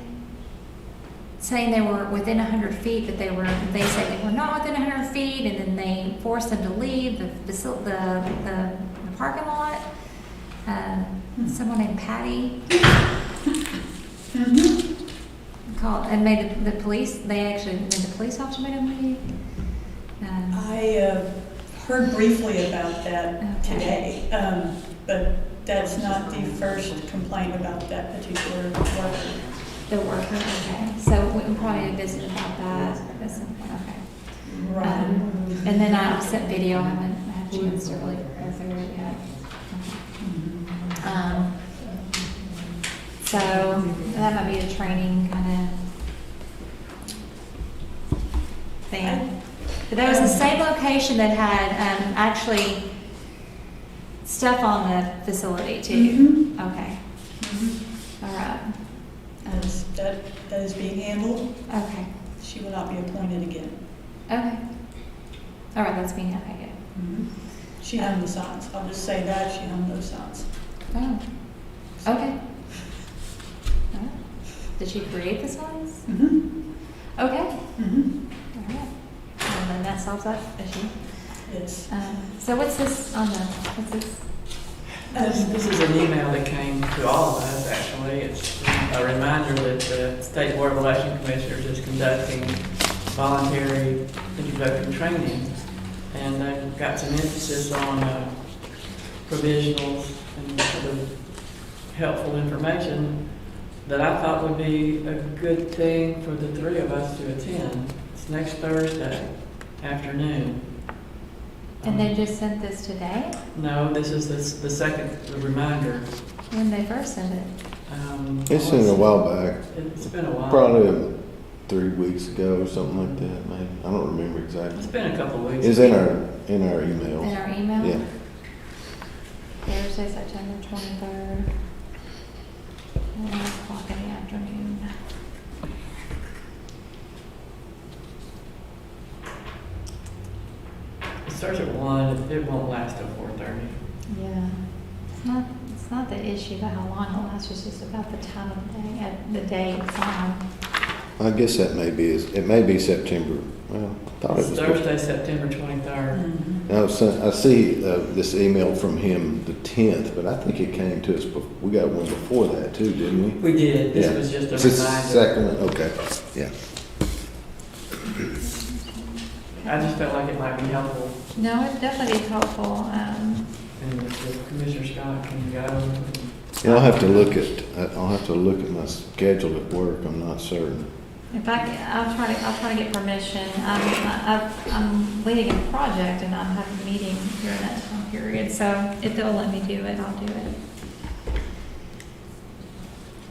Speaker 2: saying they were within 100 feet, but they said they were not within 100 feet, and then they forced them to leave the parking lot. Someone named Patty called and made the police. They actually made the police officer made them leave.
Speaker 5: I heard briefly about that
Speaker 2: Okay.
Speaker 5: today, but that's not the first complaint about that particular worker.
Speaker 2: The worker. Okay, so we probably visit about that at some point. Okay.
Speaker 5: Right.
Speaker 2: And then I sent video. I haven't had a chance to really go through it yet. So that might be a training kind of thing. But that was the same location that had actually stuff on the facility too. Okay. All right.
Speaker 5: That is being handled.
Speaker 2: Okay.
Speaker 5: She will not be appointed again.
Speaker 2: Okay. All right. That's being okay. Good.
Speaker 5: She hung the signs. I'll just say that, she hung those signs.
Speaker 2: Oh. Okay. All right. Did she create the signs?
Speaker 5: Mm-hmm.
Speaker 2: Okay.
Speaker 5: Mm-hmm.
Speaker 2: All right. And then that solves that issue.
Speaker 5: Yes.
Speaker 2: So what's this on what's this?
Speaker 6: This is an email that came to all of us, actually. It's a reminder that the State Board of Election Commissioners is conducting voluntary introductory training. And they've got some emphasis on provisionals and sort of helpful information that I thought would be a good thing for the three of us to attend. It's next Thursday afternoon.
Speaker 2: And they just sent this today?
Speaker 6: No, this is the second reminder.
Speaker 2: When they first sent it?
Speaker 4: It's in a while back,
Speaker 6: It's been a while.
Speaker 4: probably 3 weeks ago or something like that, maybe. I don't remember
Speaker 6: It's
Speaker 4: exactly.
Speaker 6: been a couple of weeks.
Speaker 4: It's in our
Speaker 2: In
Speaker 4: emails.
Speaker 2: our email?
Speaker 4: Yeah.
Speaker 2: Thursday, September 23rd. 1 o'clock in the afternoon.
Speaker 6: It starts at 1. It won't last till 4:30.
Speaker 2: Yeah. It's not the issue about how long it lasts, it's just about the time of the day, the day it's on.
Speaker 4: I guess it may be September. Well, I thought it
Speaker 6: It's
Speaker 4: was.
Speaker 6: Thursday, September 23rd.
Speaker 5: Mm-hmm.
Speaker 4: I see this email from him the 10th, but I think it came to us, we got one before that too, didn't we?
Speaker 6: We did. This
Speaker 4: Yeah.
Speaker 6: was just a
Speaker 4: Is this the
Speaker 6: reminder.
Speaker 4: second one? Okay, yeah.
Speaker 6: I just felt like it might be helpful,
Speaker 2: No, it'd definitely be helpful.
Speaker 6: and if Commissioner Scott can go.
Speaker 4: And I'll have to look at I'll have to look at my schedule at work, I'm not certain.
Speaker 2: If I'll try to get permission. I'm leading a project and I'm having a meeting during that time period, so if they'll let me do it, I'll do it.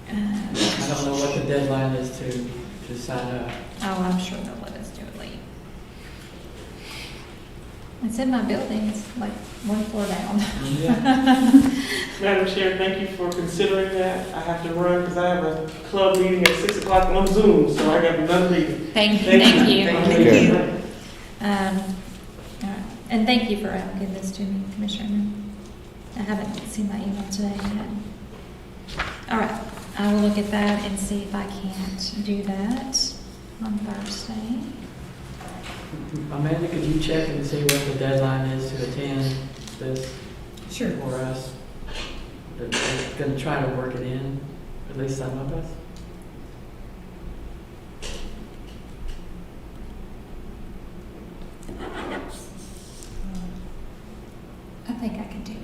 Speaker 6: I don't know what the deadline is to sign up.
Speaker 2: Oh, I'm sure they'll let us do it late. It's in my building, it's like one floor down.
Speaker 1: Madam Chair, thank you for considering that. I have to run because I have a club meeting at 6 o'clock on Zoom, so I got another meeting.
Speaker 2: Thank you.
Speaker 1: Thank you.
Speaker 2: All right. And thank you for giving this to me, Commissioner. I haven't seen my email today yet. All right, I will look at that and see if I can't do that on Thursday.
Speaker 6: Amanda, could you check and see what the deadline is to attend this
Speaker 5: Sure.
Speaker 6: for us? We're going to try to work it in, at least some of us.
Speaker 2: I think I can do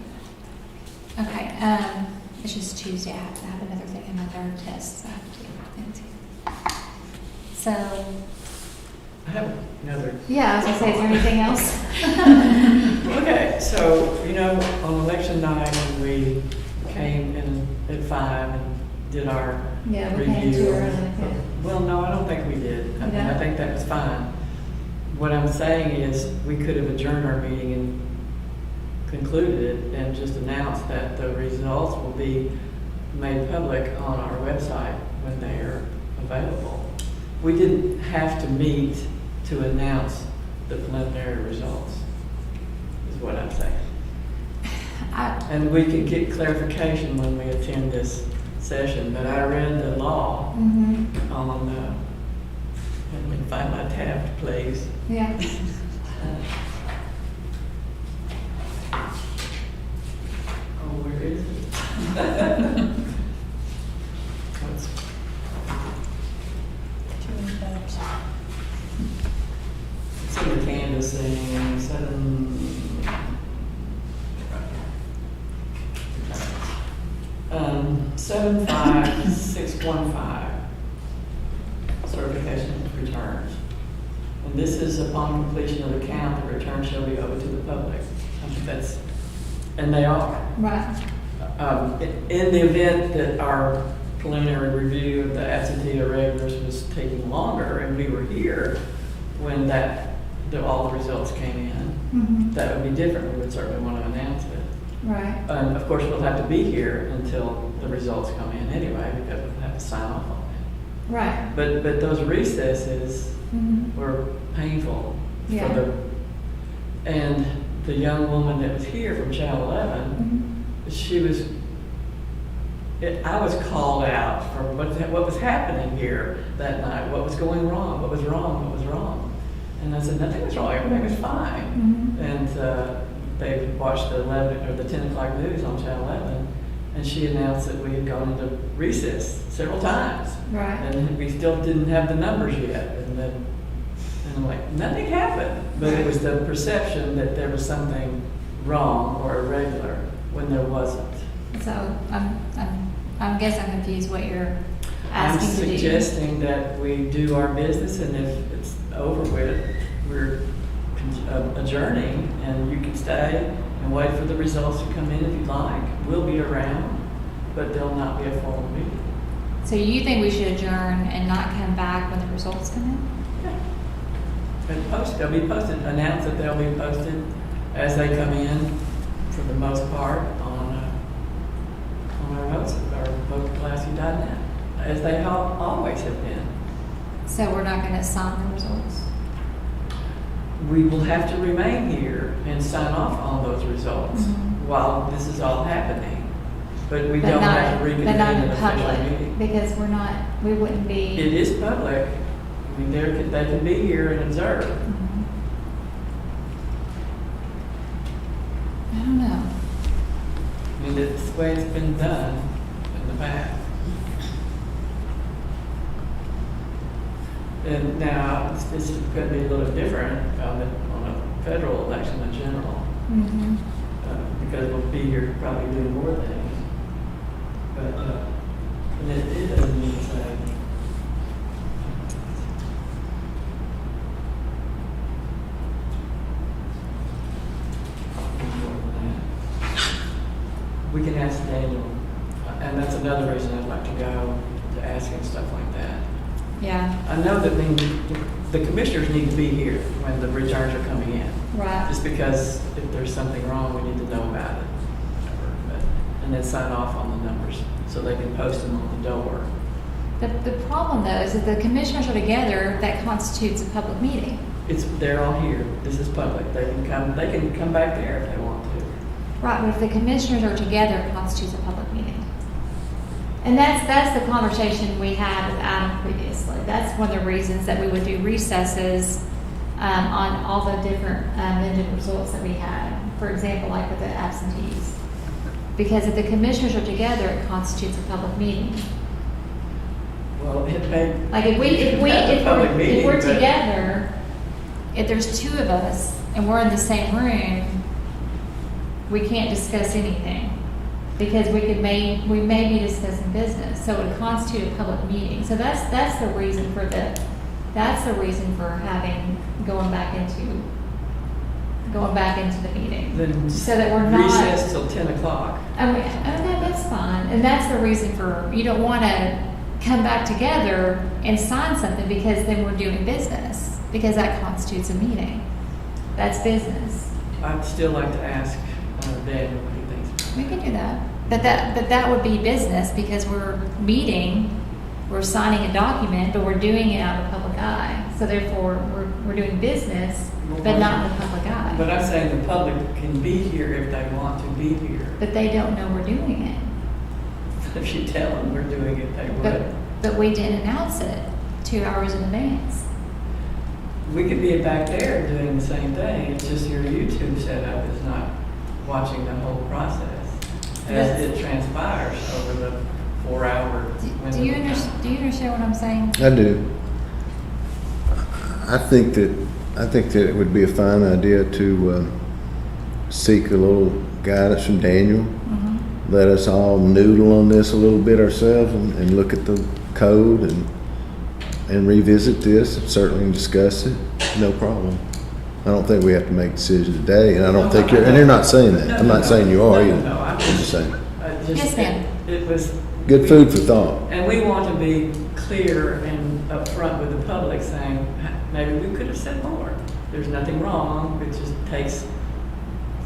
Speaker 2: that. Okay, it's just Tuesday. I have another thing in my third test, so I have to do that too. So,
Speaker 6: I have another.
Speaker 2: yeah, I was gonna say, is there anything else?
Speaker 6: Okay, so, on election night, when we came in at 5 and did our
Speaker 2: Yeah, we
Speaker 6: review.
Speaker 2: came too early. Yeah.
Speaker 6: Well, no, I don't think we did. I
Speaker 2: You don't?
Speaker 6: think that was fine. What I'm saying is, we could have adjourned our meeting and concluded it and just announced that the results will be made public on our website when they are available. We didn't have to meet to announce the preliminary results, is what I'm saying. And we can get clarification when we attend this session, but I read the law
Speaker 2: Mm-hmm.
Speaker 6: on, let me find my tab, please.
Speaker 2: Yeah.
Speaker 6: Oh, where is it? What's- It's in the canvassing, 75615, certification of returns. And this is upon completion of the count, the return shall be open to the public. I think that's, and they are.
Speaker 2: Right.
Speaker 6: In the event that our preliminary review of the absentee irregulars was taking longer and we were here when all the results came in,
Speaker 2: Mm-hmm.
Speaker 6: that would be different. We would certainly want to announce it.
Speaker 2: Right.
Speaker 6: And of course, we'll have to be here until the results come in anyway, because we'll have to sign off on it.
Speaker 2: Right.
Speaker 6: But those recesses
Speaker 2: Mm-hmm.
Speaker 6: were painful
Speaker 2: Yeah.
Speaker 6: and the young woman that was here from Channel 11,
Speaker 2: Mm-hmm.
Speaker 6: I was called out for what was happening here that night, what was going wrong, what was wrong. And I said, nothing was wrong, everything was fine.
Speaker 2: Mm-hmm.
Speaker 6: And they watched the 11 or the 10 o'clock news on Channel 11, and she announced that we had gone into recess several times.
Speaker 2: Right.
Speaker 6: And we still didn't have the numbers yet. And I'm like, nothing happened. But it was the perception that there was something wrong or irregular when there wasn't.
Speaker 2: So I guess I'm confused what you're
Speaker 6: I'm
Speaker 2: asking to do.
Speaker 6: suggesting that we do our business, and if it's over with, we're adjourning, and you can stay and wait for the results to come in if you'd like. We'll be around, but there'll not be a formal meeting.
Speaker 2: So you think we should adjourn and not come back when the results come in?
Speaker 6: And they'll be posted, announce that they'll be posted as they come in, for the most part, on our website, our votepulaski.net, as they always have been.
Speaker 2: So we're not going to sign the results?
Speaker 6: We will have to remain here and sign off on those results while this is all happening. But we don't have to reconvene
Speaker 2: But not
Speaker 6: an
Speaker 2: in
Speaker 6: official
Speaker 2: public,
Speaker 6: meeting.
Speaker 2: because we wouldn't be.
Speaker 6: It is public. I mean, they can be here and observe.
Speaker 2: Mhm. I don't know.
Speaker 6: I mean, that's the way it's been done in the past. And now, it's going to be a little different on a federal election in general,
Speaker 2: Mhm.
Speaker 6: because we'll be here probably doing more things. But another reason I'd like to go, to ask him stuff like that.
Speaker 2: Yeah,
Speaker 6: I know that the commissioners need to be here when the returns are coming in.
Speaker 2: right.
Speaker 6: Just because if there's something wrong, we need to know about it. Whatever. And then sign off on the numbers so they can post them on the door.
Speaker 2: The problem though is that the commissioners are together, that constitutes a public meeting.
Speaker 6: They're all here. This is public. They can come back there if they want to.
Speaker 2: Right, but if the commissioners are together, it constitutes a public meeting. And that's the conversation we had with Adam previously. That's one of the reasons that we would do recesses on all the different amended results that we had. For example, like with the absentees. Because if the commissioners are together, it constitutes a public meeting.
Speaker 6: Well, it may.
Speaker 2: Like if we're together, if there's two of us and we're in the same room, we can't discuss anything because we may be discussing business, so it would constitute a public meeting. So that's the reason for having going back into the meeting,
Speaker 6: Then
Speaker 2: so that we're not
Speaker 6: recess till 10 o'clock.
Speaker 2: I mean, that's fine, and that's the reason for you don't want to come back together and sign something because then we're doing business because that constitutes a meeting. That's business.
Speaker 6: I'd still like to ask Daniel what he thinks.
Speaker 2: We can do that. But that would be business because we're meeting, we're signing a document, but we're doing it out of the public eye. So therefore, we're doing business, but not in the public eye.
Speaker 6: But I'm saying the public can be here if they want to be here.
Speaker 2: But they don't know we're doing it.
Speaker 6: If you tell them we're doing it, they would.
Speaker 2: But we didn't announce it 2 hours in advance.
Speaker 6: We could be back there doing the same thing. It's just your YouTube setup is not watching the whole process as it transpires over the 4-hour window.
Speaker 2: Do you understand what I'm saying?
Speaker 4: I do. I think that it would be a fine idea to seek a little guidance from Daniel.
Speaker 2: Mm-hmm.
Speaker 4: Let us all noodle on this a little bit ourselves and look at the code and revisit this and certainly discuss it. No problem. I don't think we have to make a decision today, and I don't think you're, and you're not saying that. I'm not saying you are either.
Speaker 6: No,
Speaker 4: I'm just saying.
Speaker 2: Yes, ma'am.
Speaker 6: It was.
Speaker 4: Good food for thought.
Speaker 6: And we want to be clear and upfront with the public saying, maybe we could have said more. There's nothing wrong. It just takes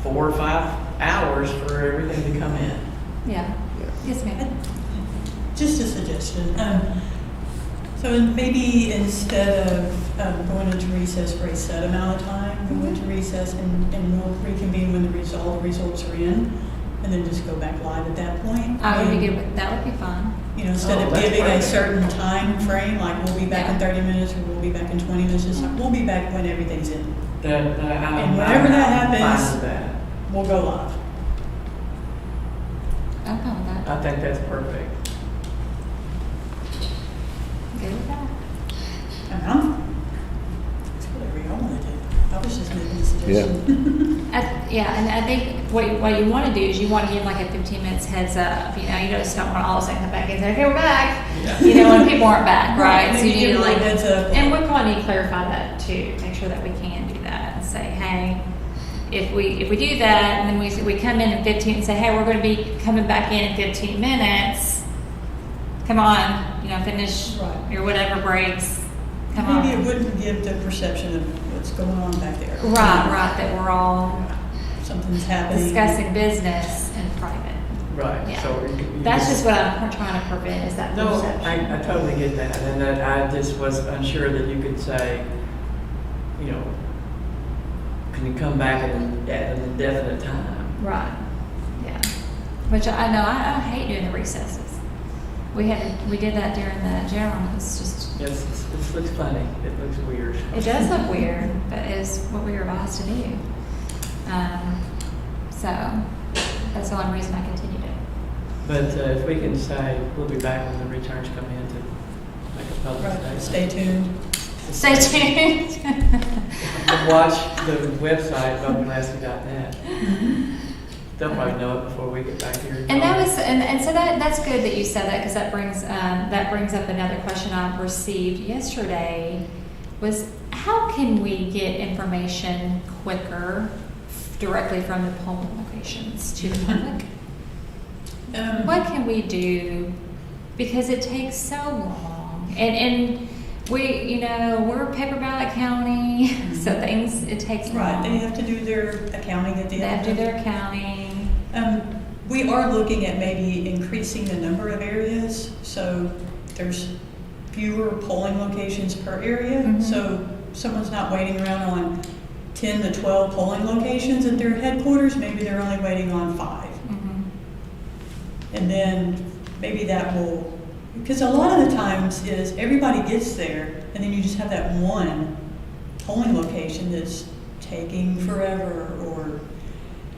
Speaker 6: 4 or 5 hours for everything to come in.
Speaker 2: Yeah. Yes, ma'am.
Speaker 5: Just a suggestion. So maybe instead of going into recess for a set amount of time, go into recess and we'll reconvene when the results are in, and then just go back live at that point.
Speaker 2: I would be good with, that would be fine.
Speaker 5: You know, instead of
Speaker 6: that's
Speaker 5: giving a
Speaker 6: perfect.
Speaker 5: certain time frame, like we'll be back in 30 minutes or we'll be back in 20 minutes, just like, we'll be back when everything's in.
Speaker 6: And
Speaker 5: whenever that happens-
Speaker 6: Fine with that.
Speaker 5: We'll go live.
Speaker 2: I'm fine with that.
Speaker 6: I think that's perfect.
Speaker 2: Good with that.
Speaker 5: It's whatever y'all want to do. I was just making a suggestion.
Speaker 2: Yeah, and I think what you want to do is you want to give like a 15 minutes heads up. You know, you just don't want to all of a sudden come back and say, okay, we're back.
Speaker 6: Yeah.
Speaker 2: You know, when people aren't back, right? So
Speaker 5: Maybe
Speaker 2: you need
Speaker 5: give
Speaker 2: to
Speaker 5: a little
Speaker 2: like,
Speaker 5: heads up.
Speaker 2: and we probably need to clarify that too. Make sure that we can do that and say, hey, if we do that and then we come in 15 and say, hey, we're going to be coming back in 15 minutes. Come on, you know, finish
Speaker 5: Right.
Speaker 2: your whatever breaks. Come on.
Speaker 5: Maybe it wouldn't give the perception of what's going on back there.
Speaker 2: Right, that we're all
Speaker 5: Something's happening.
Speaker 2: discussing business in private.
Speaker 6: Right.
Speaker 2: Yeah.
Speaker 6: So
Speaker 2: That's just what I'm trying to prevent is that
Speaker 6: No,
Speaker 2: perception.
Speaker 6: I totally get that, and that I just was unsure that you could say, you know, can you come back at an indefinite time?
Speaker 2: Right, yeah. Which I know, I hate doing the recesses. We did that during the general, it's just,
Speaker 6: Yes, it looks funny, it looks weird.
Speaker 2: it does look weird, but it's what we were advised to do. So, that's the only reason I continued it.
Speaker 6: But if we can say, we'll be back when the returns come in to make a public
Speaker 5: Right.
Speaker 6: statement.
Speaker 5: Stay tuned.
Speaker 2: Stay tuned.
Speaker 6: And watch the website, Pulaski.net. They'll probably know it before we get back here.
Speaker 2: And that was, and so that's good that you said that because that brings up another question I received yesterday was how can we get information quicker directly from the polling locations to the public? what can we do? Because it takes so long. And we, you know, we're a paper ballot county, so it takes
Speaker 5: Right,
Speaker 2: long.
Speaker 5: they have to do their accounting at the
Speaker 2: They have
Speaker 5: end.
Speaker 2: to do their accounting.
Speaker 5: We are looking at maybe increasing the number of areas, so there's fewer polling locations per area.
Speaker 2: Mhm.
Speaker 5: So someone's not waiting around on 10 to 12 polling locations at their headquarters, maybe they're only waiting on 5.
Speaker 2: Mhm.
Speaker 5: And then maybe that will, because a lot of the times is everybody gets there and then you just have that one polling location that's taking forever, or,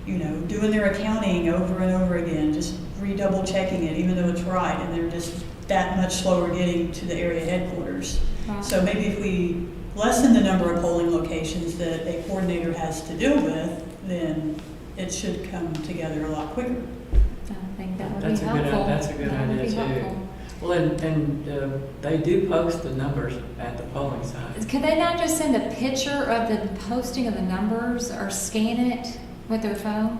Speaker 5: you know, doing their accounting over and over again, just redouble checking it even though it's right, and they're just that much slower getting to the area headquarters.
Speaker 2: Right.
Speaker 5: So maybe if we lessen the number of polling locations that a coordinator has to deal with, then it should come together a lot quicker.
Speaker 2: I think that would
Speaker 6: That's
Speaker 2: be
Speaker 6: a good,
Speaker 2: helpful.
Speaker 6: that's a good
Speaker 2: That would
Speaker 6: idea
Speaker 2: be
Speaker 6: too.
Speaker 2: helpful.
Speaker 6: Well, and they do post the numbers at the polling site.
Speaker 2: Could they not just send a picture of the posting of the numbers or scan it with their phone?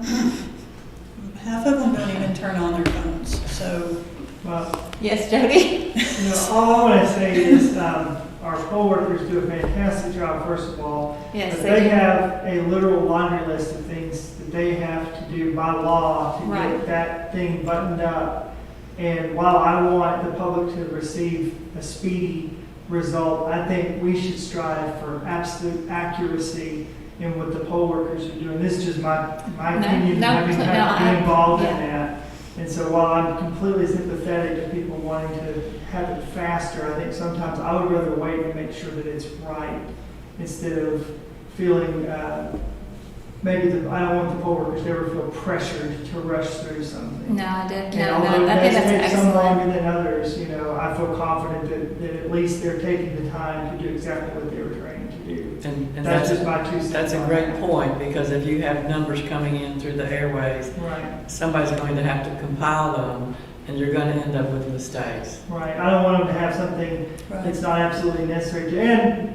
Speaker 5: Half of them don't even turn on their phones, so
Speaker 7: Well,
Speaker 2: Yes, Jody?
Speaker 7: you know, all I want to say is, our poll workers do a fantastic job, first of all.
Speaker 2: Yes,
Speaker 7: But
Speaker 2: they
Speaker 7: they
Speaker 2: do.
Speaker 7: have a literal laundry list of things that they have to do by law to
Speaker 2: Right.
Speaker 7: get that thing buttoned up. And while I want the public to receive a speedy result, I think we should strive for absolute accuracy in what the poll workers are doing. This is just my opinion, having been involved in that. And so while I'm completely sympathetic to people wanting to have it faster, I think sometimes I would rather wait and make sure that it's right instead of feeling, I don't want the poll workers to ever feel pressured to rush through something.
Speaker 2: No, I did.
Speaker 7: And
Speaker 2: No,
Speaker 7: although
Speaker 2: I
Speaker 7: it
Speaker 2: think
Speaker 7: does
Speaker 2: that's
Speaker 7: take some
Speaker 2: excellent.
Speaker 7: longer than others, you know, I feel confident that at least they're taking the time to do exactly what they were trained to do.
Speaker 6: And
Speaker 7: That's just my 2 cents.
Speaker 6: that's a
Speaker 7: on
Speaker 6: great
Speaker 7: that.
Speaker 6: point, because if you have numbers coming in through the airways,
Speaker 7: Right.
Speaker 6: somebody's going to have to compile them, and you're going to end up with mistakes.
Speaker 7: Right, I don't want them to have something that's not absolutely necessary to, and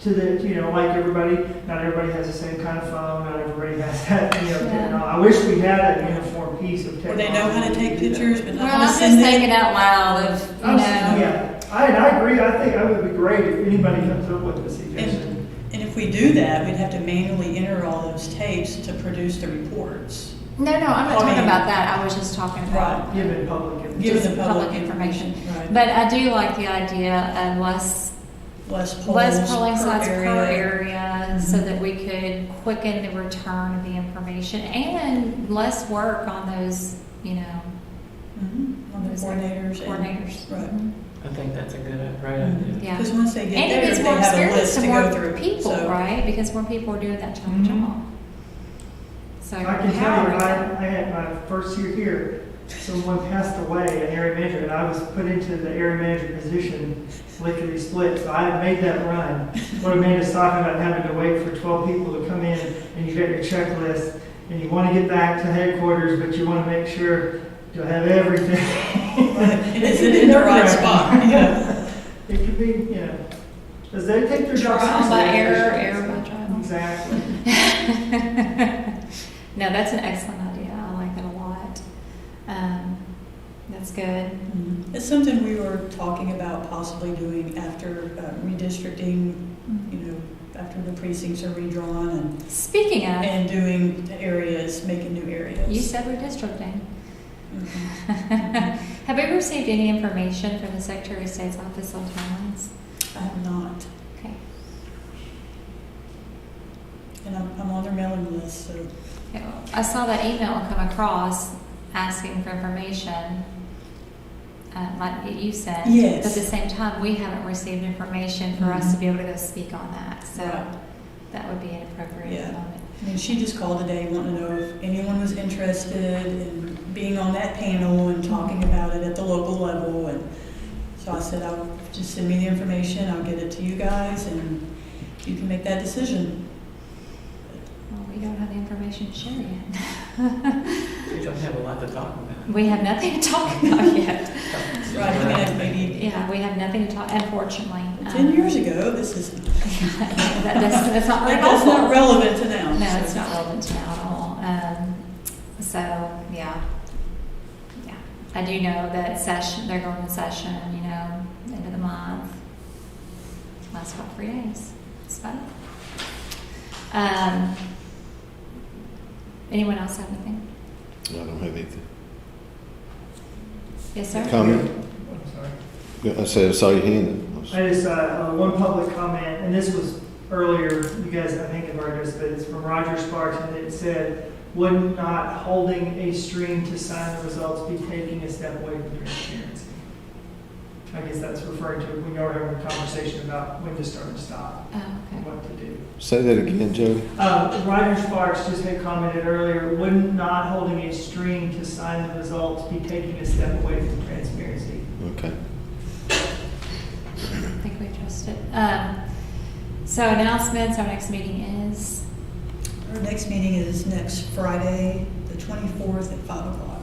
Speaker 7: to the, you know, like everybody, not everybody has the same kind of phone, not everybody has that, you know,
Speaker 2: Yeah.
Speaker 7: technology. I wish we had a uniform piece of
Speaker 5: Or
Speaker 7: technology.
Speaker 5: they know how to take pictures, but
Speaker 2: Well,
Speaker 5: not
Speaker 2: I'm
Speaker 5: how to
Speaker 2: just
Speaker 5: send
Speaker 2: thinking
Speaker 5: it.
Speaker 2: out loud of, you know.
Speaker 7: Yeah, I agree, I think that would be great if anybody comes up with a suggestion.
Speaker 5: And if we do that, we'd have to manually enter all those tapes to produce the reports.
Speaker 2: No, I'm not
Speaker 5: I
Speaker 2: talking
Speaker 5: mean-
Speaker 2: about that. I was just talking about
Speaker 7: Give it public information.
Speaker 5: Given
Speaker 2: just
Speaker 5: the
Speaker 2: public information.
Speaker 5: Right.
Speaker 2: But I do like the idea of less
Speaker 5: Less
Speaker 2: polling sites per
Speaker 5: area.
Speaker 2: area, so that we could quicken the return of the information and less work on those, you know,
Speaker 5: Mhm. On the
Speaker 2: those
Speaker 5: coordinators.
Speaker 2: coordinators.
Speaker 5: Right.
Speaker 2: Mhm.
Speaker 6: I think that's a great
Speaker 5: Mhm.
Speaker 6: idea.
Speaker 2: Yeah.
Speaker 5: Because once they get
Speaker 2: And it
Speaker 5: there,
Speaker 2: gets
Speaker 5: they
Speaker 2: more
Speaker 5: have a
Speaker 2: experience
Speaker 5: list
Speaker 2: to
Speaker 5: to
Speaker 2: more
Speaker 5: go through.
Speaker 2: people,
Speaker 5: So-
Speaker 2: right? Because more people are doing that type of
Speaker 7: Mhm.
Speaker 2: job. So
Speaker 7: I can tell you,
Speaker 2: empowering them.
Speaker 7: I had my first year here, someone passed away, an area manager, and I was put into the area manager position, lickety split, so I had made that run. What Amanda's talking about, having to wait for 12 people to come in, and you got your checklist, and you want to get back to headquarters, but you want to make sure you'll have everything.
Speaker 5: And is it in the right spot? Yeah.
Speaker 7: It could be, you know, because they take their job
Speaker 2: Trial by
Speaker 7: seriously.
Speaker 2: error, error by trial.
Speaker 7: Exactly.
Speaker 2: No, that's an excellent idea. I like that a lot. That's good.
Speaker 5: It's something we were talking about possibly doing after redistricting, you know, after the precincts are redrawn
Speaker 2: Speaking of,
Speaker 5: and doing areas, making new areas.
Speaker 2: you said redistricting.
Speaker 5: Mhm.
Speaker 2: Have we received any information from the Secretary of State's office on timelines?
Speaker 5: I have not,
Speaker 2: Okay.
Speaker 5: and I'm on their mailing list, so.
Speaker 2: I saw that email come across asking for information, like you said.
Speaker 5: Yes.
Speaker 2: But at the same time, we haven't received information for us to be able to go speak on that. So
Speaker 5: Right.
Speaker 2: that would be an appropriate
Speaker 5: Yeah.
Speaker 2: moment.
Speaker 5: I mean, she just called today wanting to know if anyone was interested in being on that panel and talking about it at the local level. And so I said, I'll just send me the information, I'll get it to you guys, and you can make that decision.
Speaker 2: Well, we don't have the information to share yet.
Speaker 6: We don't have a lot to talk about.
Speaker 2: We have nothing to talk about yet.
Speaker 5: Right, I mean, maybe
Speaker 2: Yeah, we have nothing to talk, unfortunately.
Speaker 5: 10 years ago, this is,
Speaker 2: That's not very
Speaker 5: that's
Speaker 2: helpful.
Speaker 5: not relevant to now.
Speaker 2: No, it's not relevant to now at all. So, yeah. Yeah. I do know that they're going to session, end of the month. Last 3 days. It's fun. Anyone else have anything?
Speaker 4: I don't have anything.
Speaker 2: Yes, sir?
Speaker 4: Comment?
Speaker 7: I'm sorry.
Speaker 4: I said, I saw your hand.
Speaker 7: I just, one public comment, and this was earlier, you guys, I think, have already this, but it's from Roger Sparks, and it said, would not holding a string to sign the results be taking a step away from transparency? I guess that's referring to when you were having a conversation about when to start and stop,
Speaker 2: Oh, okay.
Speaker 7: what to do.
Speaker 4: Say that again, Jody.
Speaker 7: Roger Sparks just had commented earlier, would not holding a string to sign the results be taking a step away from transparency?
Speaker 4: Okay.
Speaker 2: I think we addressed it. So announcements, our next meeting is?
Speaker 5: Our next meeting is next Friday, the 24th at 5 o'clock.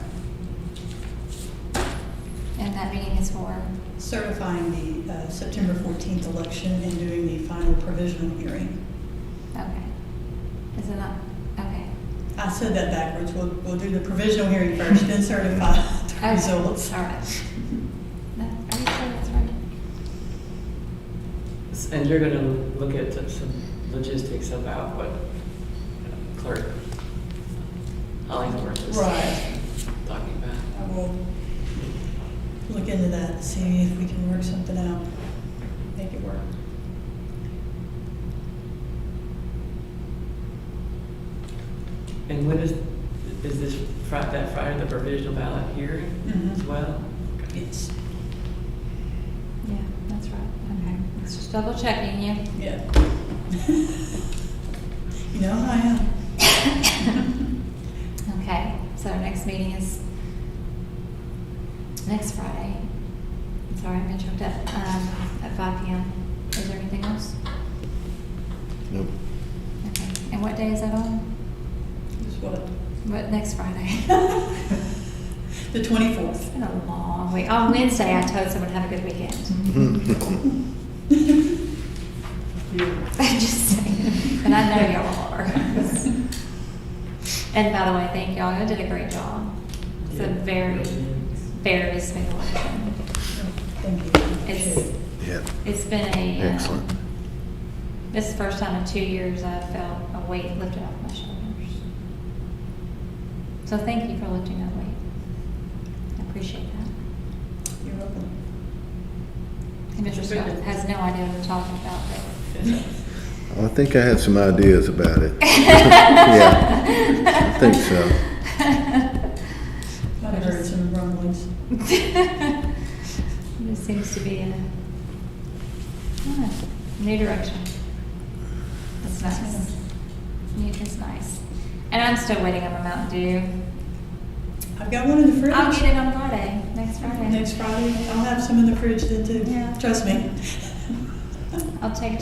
Speaker 2: And that meeting is for?
Speaker 5: Certifying the September 14th election and doing the final provisional hearing.
Speaker 2: Okay. Is it not? Okay.
Speaker 5: I said that backwards. We'll do the provisional hearing first, then certify the
Speaker 2: Okay.
Speaker 5: results.
Speaker 2: All right. No, are you sure that's right?
Speaker 6: And you're gonna look at some logistics about what Clerk Hollingsworth is
Speaker 5: Right.
Speaker 6: talking about.
Speaker 5: I will look into that, see if we can work something out, make it work.
Speaker 6: And when is this that Friday, the provisional ballot hearing
Speaker 5: Mhm.
Speaker 6: as well?
Speaker 5: Yes.
Speaker 2: Yeah, that's right. Okay. Let's just double checking you.
Speaker 5: Yeah. You know how I am.
Speaker 2: Okay. So our next meeting is next Friday. I'm sorry, I've been choked up. At 5 p.m. Is there anything else?
Speaker 4: Nope.
Speaker 2: Okay. And what day is that on?
Speaker 5: Just what?
Speaker 2: What, next Friday?
Speaker 5: The 24th.
Speaker 2: It's been a long week. On Wednesday, I told someone to have a good weekend. I'm just saying. And I know y'all are. And by the way, thank y'all. Y'all did a great job. It's a very, very smooth election.
Speaker 5: Thank you.
Speaker 2: It's,
Speaker 4: Yeah.
Speaker 2: it's been a,
Speaker 4: Excellent.
Speaker 2: this is the first time in 2 years I felt a weight lifted off my shoulders. So thank you for lifting that weight. I appreciate that.
Speaker 5: You're welcome.
Speaker 2: And Mr. Scott has no idea what we're talking about, but
Speaker 4: I think I have some ideas about it. Yeah, I think so.
Speaker 5: I've heard some rumblings.
Speaker 2: This seems to be a new direction. That's nice. New is nice. And I'm still waiting on my Mountain Dew.
Speaker 5: I've got one in the fridge.
Speaker 2: I'll get it on Friday, next Friday.
Speaker 5: Next Friday, I'll have some in the fridge then too.
Speaker 2: Yeah.
Speaker 5: Trust me.
Speaker 2: I'll take